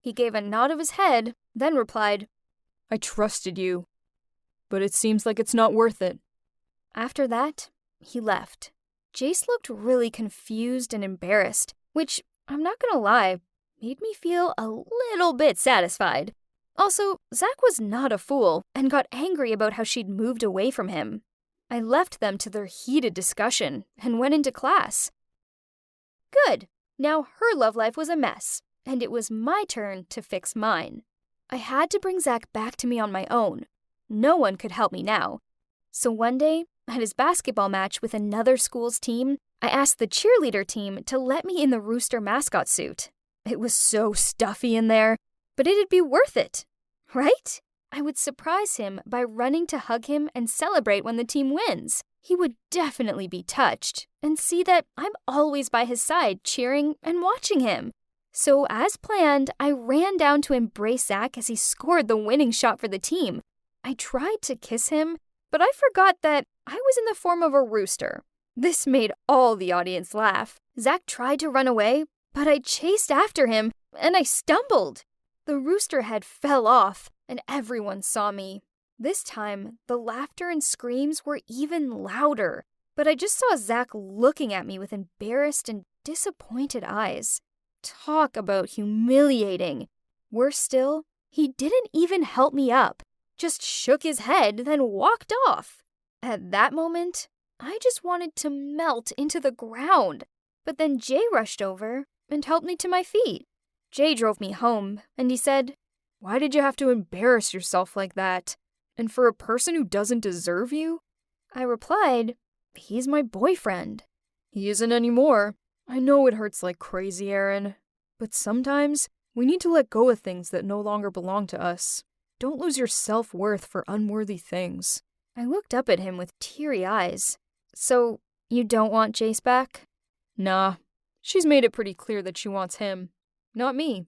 He gave a nod of his head, then replied, "I trusted you, but it seems like it's not worth it." After that, he left. Jace looked really confused and embarrassed, which, I'm not gonna lie, made me feel a little bit satisfied. Also, Zach was not a fool and got angry about how she'd moved away from him. I left them to their heated discussion and went into class. Good. Now her love life was a mess, and it was my turn to fix mine. I had to bring Zach back to me on my own. No one could help me now. So one day, at his basketball match with another school's team, I asked the cheerleader team to let me in the Rooster mascot suit. It was so stuffy in there, but it'd be worth it, right? I would surprise him by running to hug him and celebrate when the team wins. He would definitely be touched and see that I'm always by his side cheering and watching him. So as planned, I ran down to embrace Zach as he scored the winning shot for the team. I tried to kiss him, but I forgot that I was in the form of a rooster. This made all the audience laugh. Zach tried to run away, but I chased after him and I stumbled. The rooster head fell off and everyone saw me. This time, the laughter and screams were even louder, but I just saw Zach looking at me with embarrassed and disappointed eyes. Talk about humiliating. Worse still, he didn't even help me up, just shook his head, then walked off. At that moment, I just wanted to melt into the ground, but then Jay rushed over and helped me to my feet. Jay drove me home, and he said, "Why did you have to embarrass yourself like that? And for a person who doesn't deserve you?" I replied, "He's my boyfriend." "He isn't anymore. I know it hurts like crazy, Aaron. But sometimes we need to let go of things that no longer belong to us. Don't lose your self-worth for unworthy things." I looked up at him with teary eyes. "So, you don't want Jace back?" "Nah. She's made it pretty clear that she wants him, not me.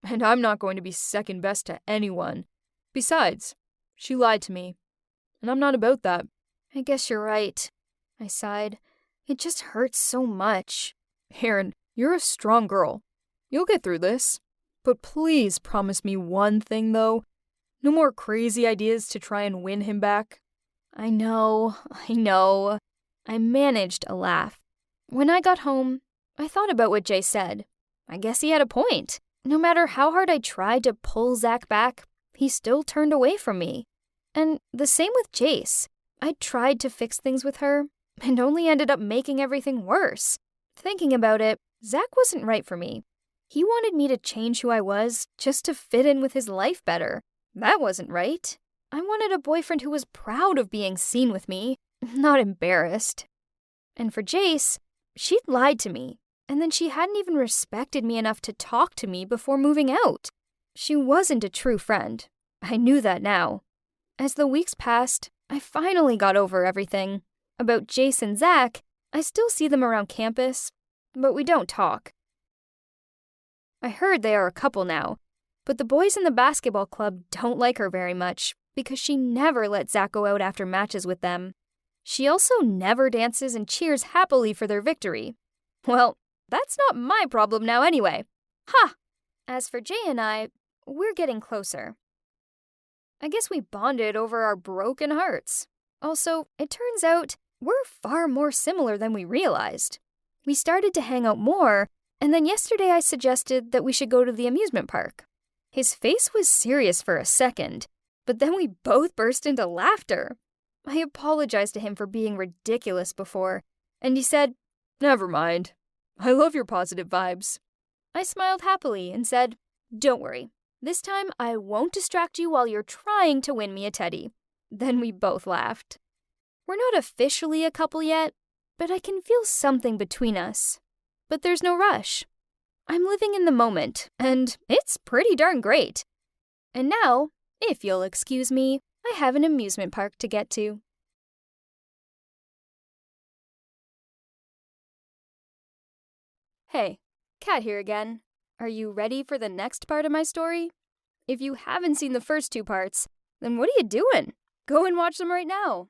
And I'm not going to be second best to anyone. Besides, she lied to me. And I'm not about that." "I guess you're right," I sighed. "It just hurts so much." "Aaron, you're a strong girl. You'll get through this. But please promise me one thing, though. No more crazy ideas to try and win him back." I know. I managed a laugh. When I got home, I thought about what Jay said. I guess he had a point. No matter how hard I tried to pull Zach back, he still turned away from me. And the same with Jace. I tried to fix things with her, and only ended up making everything worse. Thinking about it, Zach wasn't right for me. He wanted me to change who I was just to fit in with his life better. That wasn't right. I wanted a boyfriend who was proud of being seen with me, not embarrassed. And for Jace, she'd lied to me, and then she hadn't even respected me enough to talk to me before moving out. She wasn't a true friend. I knew that now. As the weeks passed, I finally got over everything. About Jace and Zach, I still see them around campus, but we don't talk. I heard they are a couple now, but the boys in the basketball club don't like her very much because she never lets Zach go out after matches with them. She also never dances and cheers happily for their victory. Well, that's not my problem now anyway. Ha! As for Jay and I, we're getting closer. I guess we bonded over our broken hearts. Also, it turns out we're far more similar than we realized. We started to hang out more, and then yesterday I suggested that we should go to the amusement park. His face was serious for a second, but then we both burst into laughter. I apologized to him for being ridiculous before, and he said, "Never mind. I love your positive vibes." I smiled happily and said, "Don't worry. This time I won't distract you while you're trying to win me a teddy." Then we both laughed. We're not officially a couple yet, but I can feel something between us. But there's no rush. I'm living in the moment, and it's pretty darn great. And now, if you'll excuse me, I have an amusement park to get to. "Hey, Kat here again. Are you ready for the next part of my story? If you haven't seen the first two parts, then what are you doing? Go and watch them right now.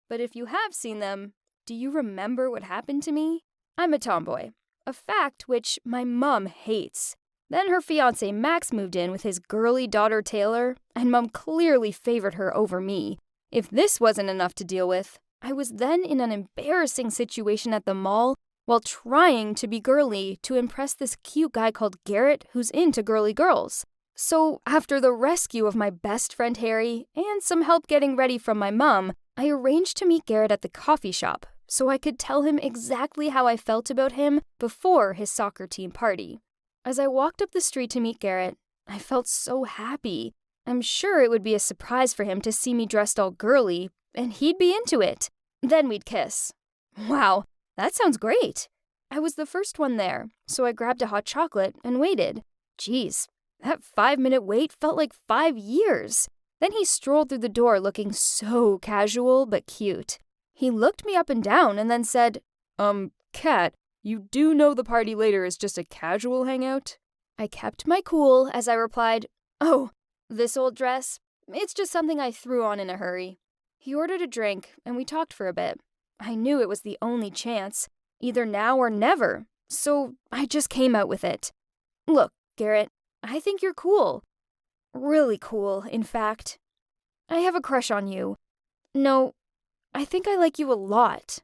But if you have seen them, do you remember what happened to me? I'm a tomboy, a fact which my mom hates. Then her fiancé Max moved in with his girly daughter Taylor, and Mom clearly favored her over me. If this wasn't enough to deal with, I was then in an embarrassing situation at the mall while trying to be girly to impress this cute guy called Garrett who's into girly girls. So after the rescue of my best friend Harry and some help getting ready from my mom, I arranged to meet Garrett at the coffee shop so I could tell him exactly how I felt about him before his soccer team party. As I walked up the street to meet Garrett, I felt so happy. I'm sure it would be a surprise for him to see me dressed all girly, and he'd be into it. Then we'd kiss. Wow, that sounds great. I was the first one there, so I grabbed a hot chocolate and waited. Geez, that 5-minute wait felt like 5 years. Then he strolled through the door looking so casual but cute. He looked me up and down and then said, Kat, you do know the party later is just a casual hangout? I kept my cool as I replied, "Oh, this old dress? It's just something I threw on in a hurry." He ordered a drink, and we talked for a bit. I knew it was the only chance, either now or never, so I just came out with it. "Look, Garrett, I think you're cool. Really cool, in fact. I have a crush on you. No, I think I like you a lot."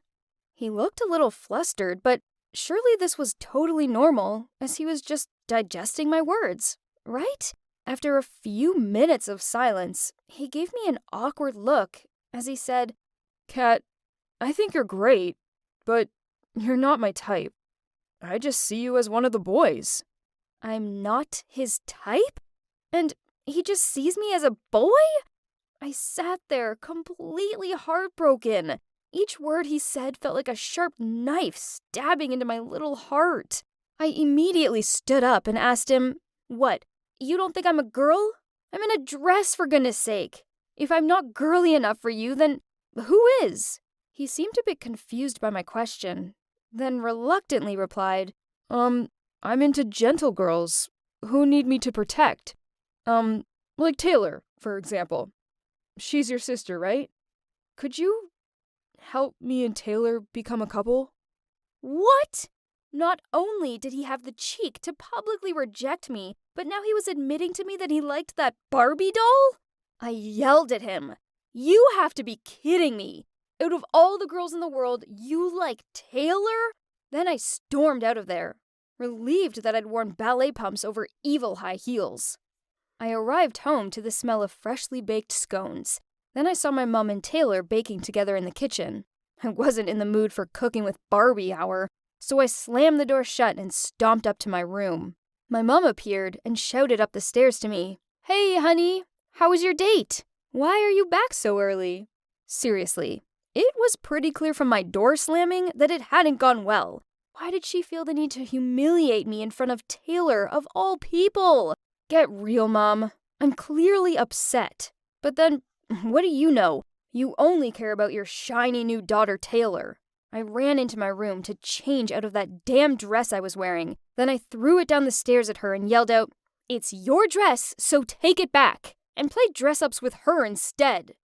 He looked a little flustered, but surely this was totally normal, as he was just digesting my words, right? After a few minutes of silence, he gave me an awkward look as he said, "Kat, I think you're great, but you're not my type. I just see you as one of the boys." "I'm not his type? And he just sees me as a boy?" I sat there completely heartbroken. Each word he said felt like a sharp knife stabbing into my little heart. I immediately stood up and asked him, "What, you don't think I'm a girl? I'm in a dress, for goodness sake. If I'm not girly enough for you, then who is?" He seemed a bit confused by my question, then reluctantly replied, I'm into gentle girls who need me to protect. Like Taylor, for example. She's your sister, right? Could you help me and Taylor become a couple?" What? Not only did he have the cheek to publicly reject me, but now he was admitting to me that he liked that Barbie doll? I yelled at him. "You have to be kidding me. Out of all the girls in the world, you like Taylor?" Then I stormed out of there, relieved that I'd worn ballet pumps over evil high heels. I arrived home to the smell of freshly baked scones. Then I saw my mom and Taylor baking together in the kitchen. I wasn't in the mood for cooking with Barbie hour, so I slammed the door shut and stomped up to my room. My mom appeared and shouted up the stairs to me, "Hey, honey, how was your date? Why are you back so early?" Seriously, it was pretty clear from my door slamming that it hadn't gone well. Why did she feel the need to humiliate me in front of Taylor, of all people? Get real, Mom. I'm clearly upset. But then, what do you know? You only care about your shiny new daughter, Taylor. I ran into my room to change out of that damn dress I was wearing. Then I threw it down the stairs at her and yelled out, "It's your dress, so take it back, and play dress-ups with her instead."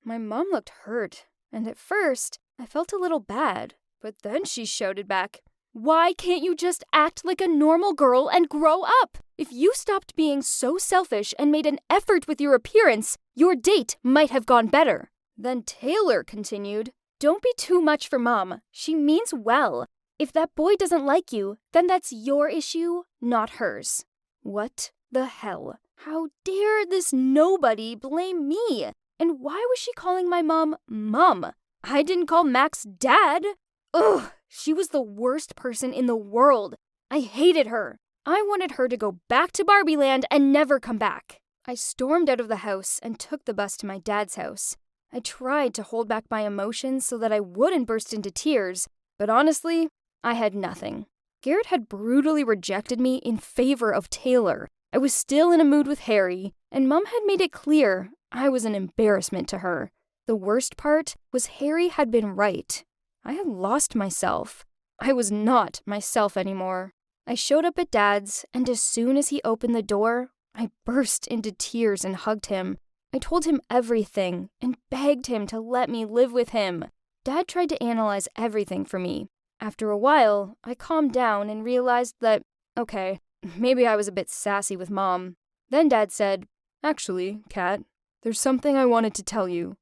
My mom looked hurt, and at first, I felt a little bad. But then she shouted back, "Why can't you just act like a normal girl and grow up? If you stopped being so selfish and made an effort with your appearance, your date might have gone better." Then Taylor continued, "Don't be too much for Mom. She means well. If that boy doesn't like you, then that's your issue, not hers." What the hell? How dare this nobody blame me? And why was she calling my mom Mom? I didn't call Max Dad. Ugh, she was the worst person in the world. I hated her. I wanted her to go back to Barbie Land and never come back. I stormed out of the house and took the bus to my dad's house. I tried to hold back my emotions so that I wouldn't burst into tears, but honestly, I had nothing. Garrett had brutally rejected me in favor of Taylor. I was still in a mood with Harry, and Mom had made it clear I was an embarrassment to her. The worst part was Harry had been right. I had lost myself. I was not myself anymore. I showed up at Dad's, and as soon as he opened the door, I burst into tears and hugged him. I told him everything and begged him to let me live with him. Dad tried to analyze everything for me. After a while, I calmed down and realized that, okay, maybe I was a bit sassy with Mom. Then Dad said, "Actually, Kat, there's something I wanted to tell you.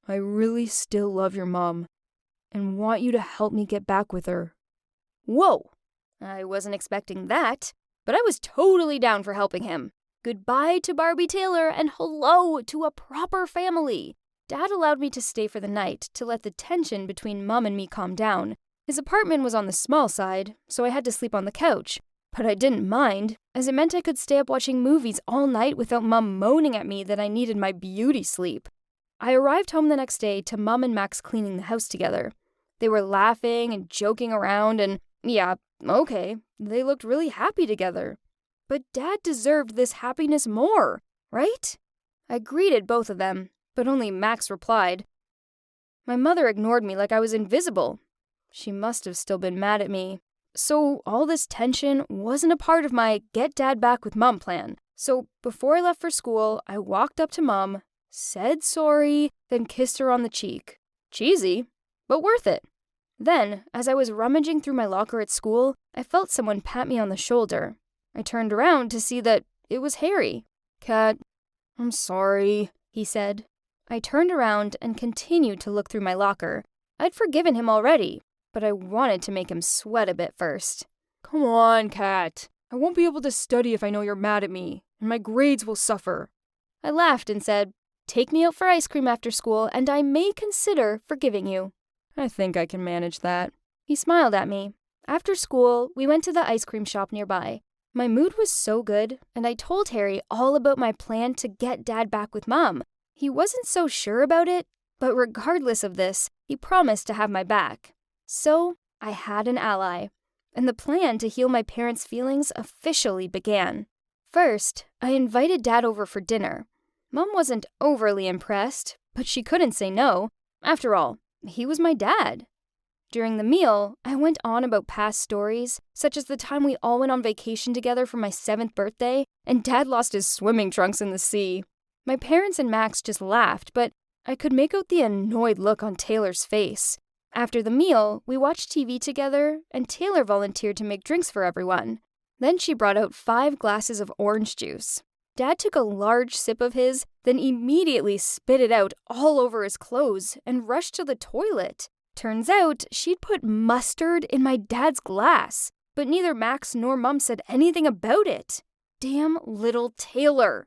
I really still love your mom and want you to help me get back with her." Whoa! I wasn't expecting that, but I was totally down for helping him. Goodbye to Barbie Taylor and hello to a proper family. Dad allowed me to stay for the night to let the tension between Mom and me calm down. His apartment was on the small side, so I had to sleep on the couch. But I didn't mind, as it meant I could stay up watching movies all night without Mom moaning at me that I needed my beauty sleep. I arrived home the next day to Mom and Max cleaning the house together. They were laughing and joking around and, yeah, okay, they looked really happy together. But Dad deserved this happiness more, right? I greeted both of them, but only Max replied. My mother ignored me like I was invisible. She must have still been mad at me. So all this tension wasn't a part of my get Dad back with Mom plan. So before I left for school, I walked up to Mom, said sorry, then kissed her on the cheek. Cheesy, but worth it. Then, as I was rummaging through my locker at school, I felt someone pat me on the shoulder. I turned around to see that it was Harry. "Kat, I'm sorry," he said. I turned around and continued to look through my locker. I'd forgiven him already, but I wanted to make him sweat a bit first. "Come on, Kat. I won't be able to study if I know you're mad at me, and my grades will suffer." I laughed and said, "Take me out for ice cream after school, and I may consider forgiving you." "I think I can manage that." He smiled at me. After school, we went to the ice cream shop nearby. My mood was so good, and I told Harry all about my plan to get Dad back with Mom. He wasn't so sure about it, but regardless of this, he promised to have my back. So, I had an ally, and the plan to heal my parents' feelings officially began. First, I invited Dad over for dinner. Mom wasn't overly impressed, but she couldn't say no. After all, he was my dad. During the meal, I went on about past stories, such as the time we all went on vacation together for my 7th birthday, and Dad lost his swimming trunks in the sea. My parents and Max just laughed, but I could make out the annoyed look on Taylor's face. After the meal, we watched TV together, and Taylor volunteered to make drinks for everyone. Then she brought out 5 glasses of orange juice. Dad took a large sip of his, then immediately spit it out all over his clothes and rushed to the toilet. Turns out she'd put mustard in my dad's glass, but neither Max nor Mom said anything about it. Damn little Taylor.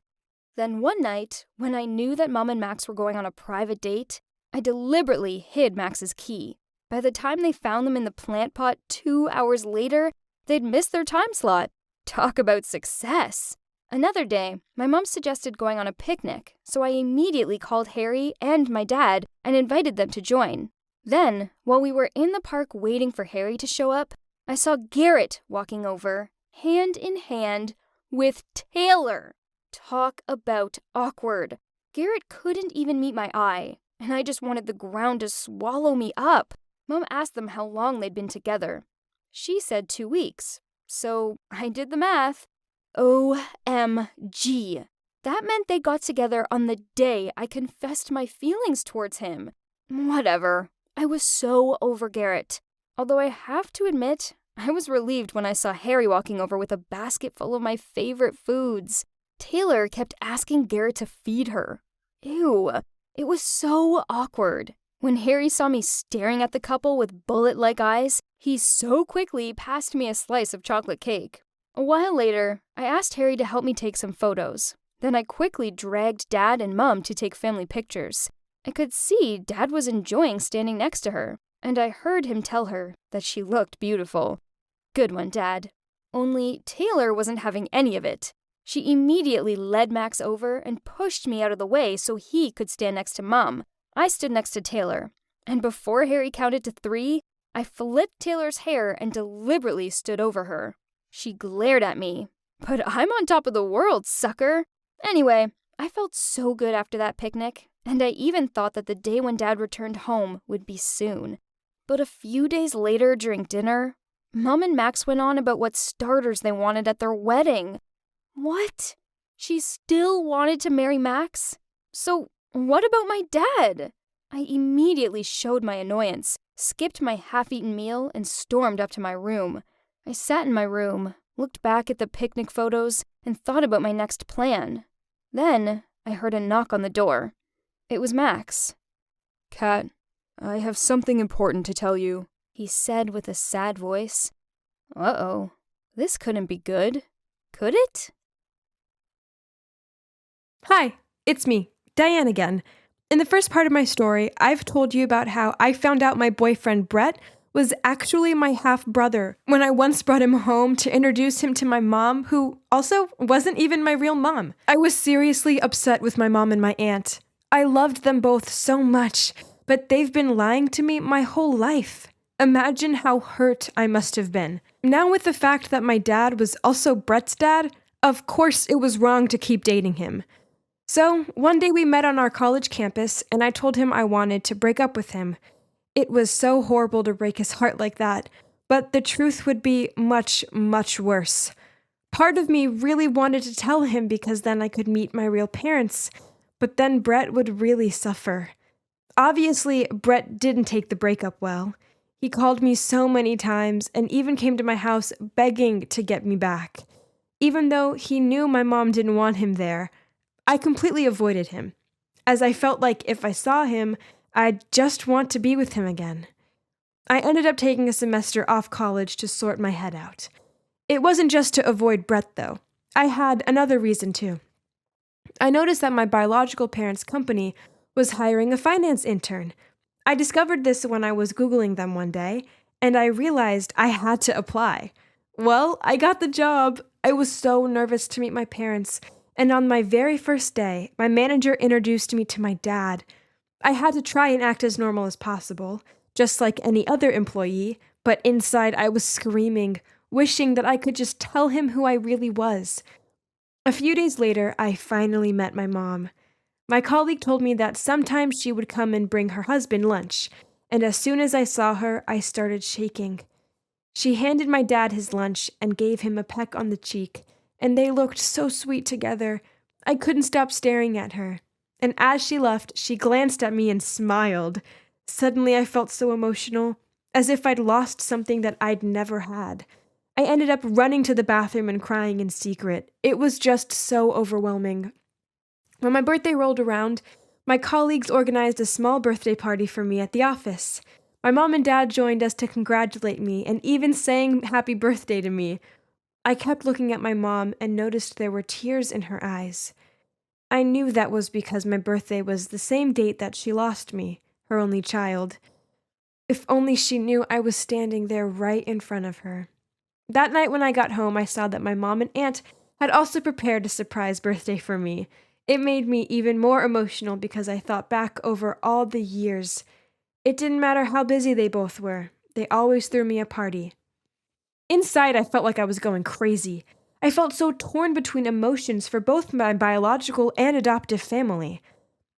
Then one night, when I knew that Mom and Max were going on a private date, I deliberately hid Max's key. By the time they found them in the plant pot 2 hours later, they'd missed their time slot. Talk about success. Another day, my mom suggested going on a picnic, so I immediately called Harry and my dad and invited them to join. Then, while we were in the park waiting for Harry to show up, I saw Garrett walking over, hand in hand, with Taylor. Talk about awkward. Garrett couldn't even meet my eye, and I just wanted the ground to swallow me up. Mom asked them how long they'd been together. She said 2 weeks, so I did the math. OMG. That meant they got together on the day I confessed my feelings towards him. Whatever. I was so over Garrett. Although I have to admit, I was relieved when I saw Harry walking over with a basket full of my favorite foods. Taylor kept asking Garrett to feed her. Ew. It was so awkward. When Harry saw me staring at the couple with bullet-like eyes, he so quickly passed me a slice of chocolate cake. A while later, I asked Harry to help me take some photos. Then I quickly dragged Dad and Mom to take family pictures. I could see Dad was enjoying standing next to her, and I heard him tell her that she looked beautiful. Good one, Dad. Only Taylor wasn't having any of it. She immediately led Max over and pushed me out of the way so he could stand next to Mom. I stood next to Taylor, and before Harry counted to 3, I flipped Taylor's hair and deliberately stood over her. She glared at me. But I'm on top of the world, sucker! Anyway, I felt so good after that picnic, and I even thought that the day when Dad returned home would be soon. But a few days later during dinner, Mom and Max went on about what starters they wanted at their wedding. What? She still wanted to marry Max? So, what about my dad? I immediately showed my annoyance, skipped my half-eaten meal, and stormed up to my room. I sat in my room, looked back at the picnic photos, and thought about my next plan. Then, I heard a knock on the door. It was Max. Kat, I have something important to tell you, he said with a sad voice. Uh-oh, this couldn't be good. Could it? Hi, it's me, Diane again. In the first part of my story, I've told you about how I found out my boyfriend Brett was actually my half-brother when I once brought him home to introduce him to my mom, who also wasn't even my real mom. I was seriously upset with my mom and my aunt. I loved them both so much, but they've been lying to me my whole life. Imagine how hurt I must have been. Now with the fact that my dad was also Brett's dad, of course it was wrong to keep dating him. So one day we met on our college campus, and I told him I wanted to break up with him. It was so horrible to break his heart like that, but the truth would be much, much worse. Part of me really wanted to tell him because then I could meet my real parents, but then Brett would really suffer. Obviously, Brett didn't take the breakup well. He called me so many times and even came to my house begging to get me back. Even though he knew my mom didn't want him there, I completely avoided him, as I felt like if I saw him, I'd just want to be with him again. I ended up taking a semester off college to sort my head out. It wasn't just to avoid Brett, though. I had another reason, too. I noticed that my biological parents' company was hiring a finance intern. I discovered this when I was Googling them one day, and I realized I had to apply. Well, I got the job. I was so nervous to meet my parents, and on my very first day, my manager introduced me to my dad. I had to try and act as normal as possible, just like any other employee, but inside I was screaming, wishing that I could just tell him who I really was. A few days later, I finally met my mom. My colleague told me that sometimes she would come and bring her husband lunch, and as soon as I saw her, I started shaking. She handed my dad his lunch and gave him a peck on the cheek, and they looked so sweet together. I couldn't stop staring at her. And as she left, she glanced at me and smiled. Suddenly, I felt so emotional, as if I'd lost something that I'd never had. I ended up running to the bathroom and crying in secret. It was just so overwhelming. When my birthday rolled around, my colleagues organized a small birthday party for me at the office. My mom and dad joined us to congratulate me and even sang happy birthday to me. I kept looking at my mom and noticed there were tears in her eyes. I knew that was because my birthday was the same date that she lost me, her only child. If only she knew I was standing there right in front of her. That night when I got home, I saw that my mom and aunt had also prepared a surprise birthday for me. It made me even more emotional because I thought back over all the years. It didn't matter how busy they both were. They always threw me a party. Inside, I felt like I was going crazy. I felt so torn between emotions for both my biological and adoptive family.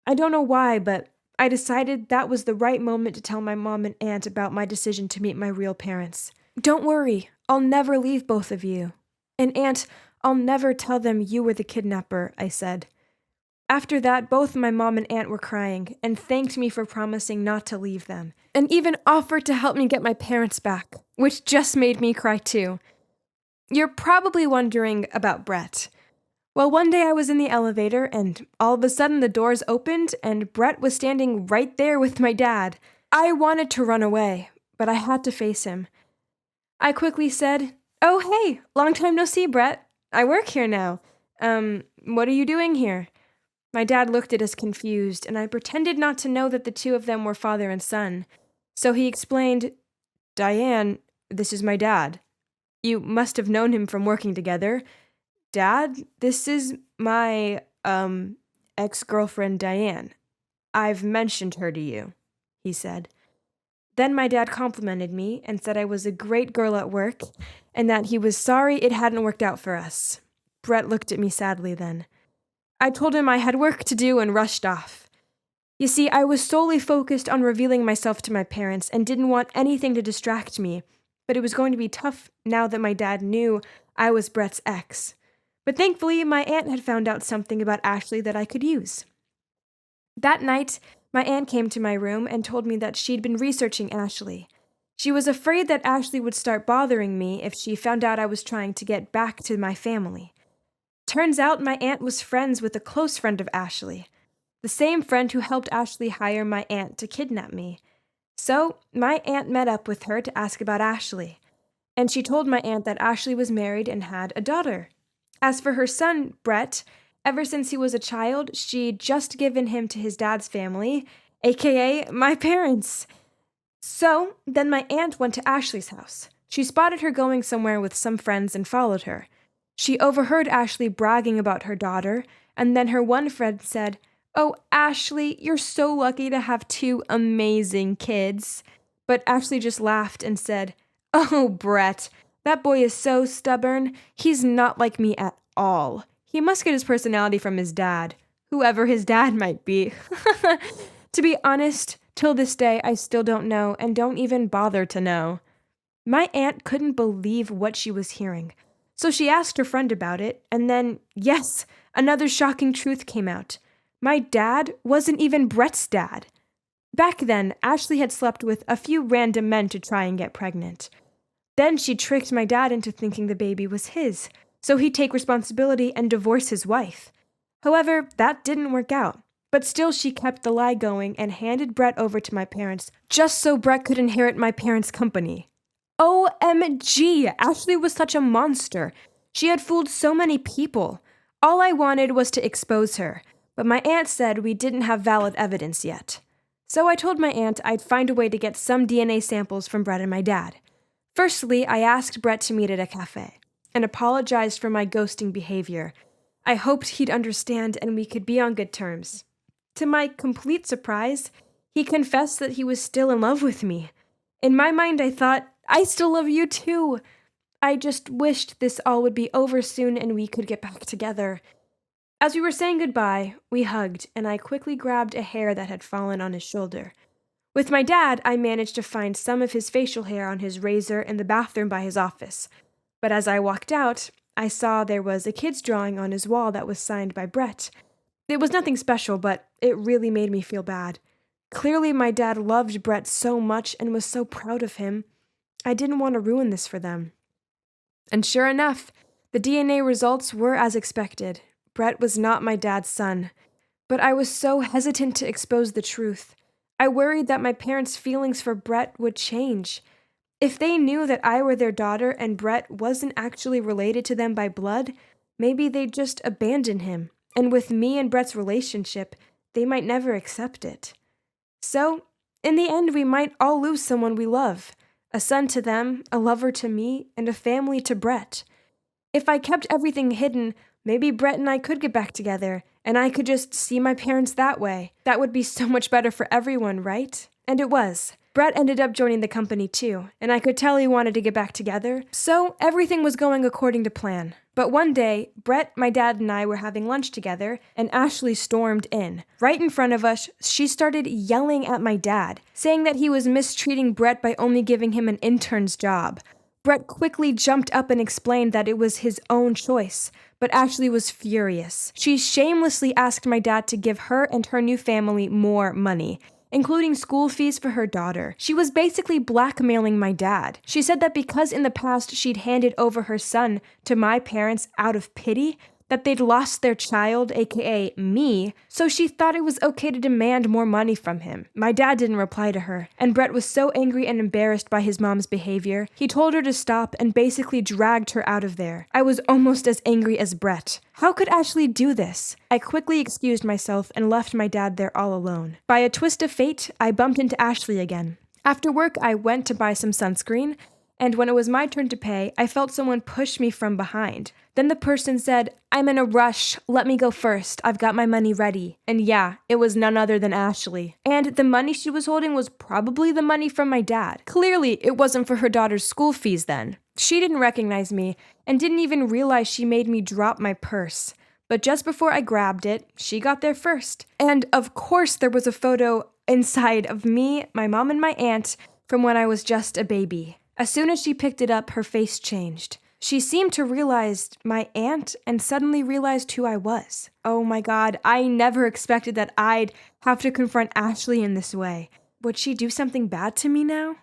I don't know why, but I decided that was the right moment to tell my mom and aunt about my decision to meet my real parents. Don't worry, I'll never leave both of you. And Aunt, I'll never tell them you were the kidnapper, I said. After that, both my mom and aunt were crying and thanked me for promising not to leave them, and even offered to help me get my parents back, which just made me cry too. You're probably wondering about Brett. Well, one day I was in the elevator, and all of a sudden the doors opened, and Brett was standing right there with my dad. I wanted to run away, but I had to face him. I quickly said, "Oh, hey, long time no see, Brett. I work here now. What are you doing here?" My dad looked at us confused, and I pretended not to know that the two of them were father and son. So he explained, "Diane, this is my dad. You must have known him from working together. Dad, this is my, ex-girlfriend Diane. I've mentioned her to you," he said. Then my dad complimented me and said I was a great girl at work and that he was sorry it hadn't worked out for us. Brett looked at me sadly then. I told him I had work to do and rushed off. You see, I was solely focused on revealing myself to my parents and didn't want anything to distract me. but it was going to be tough now that my dad knew I was Brett's ex. But thankfully, my aunt had found out something about Ashley that I could use. That night, my aunt came to my room and told me that she'd been researching Ashley. She was afraid that Ashley would start bothering me if she found out I was trying to get back to my family. Turns out my aunt was friends with a close friend of Ashley, the same friend who helped Ashley hire my aunt to kidnap me. So, my aunt met up with her to ask about Ashley, and she told my aunt that Ashley was married and had a daughter. As for her son, Brett, ever since he was a child, she'd just given him to his dad's family, aka my parents. So, then my aunt went to Ashley's house. She spotted her going somewhere with some friends and followed her. She overheard Ashley bragging about her daughter, and then her one friend said, "Oh, Ashley, you're so lucky to have 2 amazing kids." But Ashley just laughed and said, "Oh, Brett, that boy is so stubborn. He's not like me at all. He must get his personality from his dad, whoever his dad might be." To be honest, till this day, I still don't know and don't even bother to know. My aunt couldn't believe what she was hearing. So she asked her friend about it, and then, yes, another shocking truth came out. My dad wasn't even Brett's dad. Back then, Ashley had slept with a few random men to try and get pregnant. Then she tricked my dad into thinking the baby was his, so he'd take responsibility and divorce his wife. However, that didn't work out. But still she kept the lie going and handed Brett over to my parents just so Brett could inherit my parents' company. OMG, Ashley was such a monster. She had fooled so many people. All I wanted was to expose her, but my aunt said we didn't have valid evidence yet. So I told my aunt I'd find a way to get some DNA samples from Brett and my dad. Firstly, I asked Brett to meet at a cafe and apologized for my ghosting behavior. I hoped he'd understand and we could be on good terms. To my complete surprise, he confessed that he was still in love with me. In my mind, I thought, I still love you too. I just wished this all would be over soon and we could get back together. As we were saying goodbye, we hugged, and I quickly grabbed a hair that had fallen on his shoulder. With my dad, I managed to find some of his facial hair on his razor in the bathroom by his office. But as I walked out, I saw there was a kid's drawing on his wall that was signed by Brett. It was nothing special, but it really made me feel bad. Clearly, my dad loved Brett so much and was so proud of him. I didn't want to ruin this for them. And sure enough, the DNA results were as expected. Brett was not my dad's son. But I was so hesitant to expose the truth. I worried that my parents' feelings for Brett would change. If they knew that I were their daughter and Brett wasn't actually related to them by blood, maybe they'd just abandon him. And with me and Brett's relationship, they might never accept it. So, in the end, we might all lose someone we love. A son to them, a lover to me, and a family to Brett. If I kept everything hidden, maybe Brett and I could get back together, and I could just see my parents that way. That would be so much better for everyone, right? And it was. Brett ended up joining the company too, and I could tell he wanted to get back together, so everything was going according to plan. But one day, Brett, my dad, and I were having lunch together, and Ashley stormed in. Right in front of us, she started yelling at my dad, saying that he was mistreating Brett by only giving him an intern's job. Brett quickly jumped up and explained that it was his own choice, but Ashley was furious. She shamelessly asked my dad to give her and her new family more money, including school fees for her daughter. She was basically blackmailing my dad. She said that because in the past she'd handed over her son to my parents out of pity, that they'd lost their child, aka me, so she thought it was okay to demand more money from him. My dad didn't reply to her, and Brett was so angry and embarrassed by his mom's behavior, he told her to stop and basically dragged her out of there. I was almost as angry as Brett. How could Ashley do this? I quickly excused myself and left my dad there all alone. By a twist of fate, I bumped into Ashley again. After work, I went to buy some sunscreen, and when it was my turn to pay, I felt someone push me from behind. Then the person said, "I'm in a rush. Let me go first. I've got my money ready." And yeah, it was none other than Ashley. And the money she was holding was probably the money from my dad. Clearly, it wasn't for her daughter's school fees then. She didn't recognize me and didn't even realize she made me drop my purse. But just before I grabbed it, she got there first. And of course, there was a photo inside of me, my mom, and my aunt from when I was just a baby. As soon as she picked it up, her face changed. She seemed to realize my aunt and suddenly realized who I was. Oh my God, I never expected that I'd have to confront Ashley in this way. Would she do something bad to me now?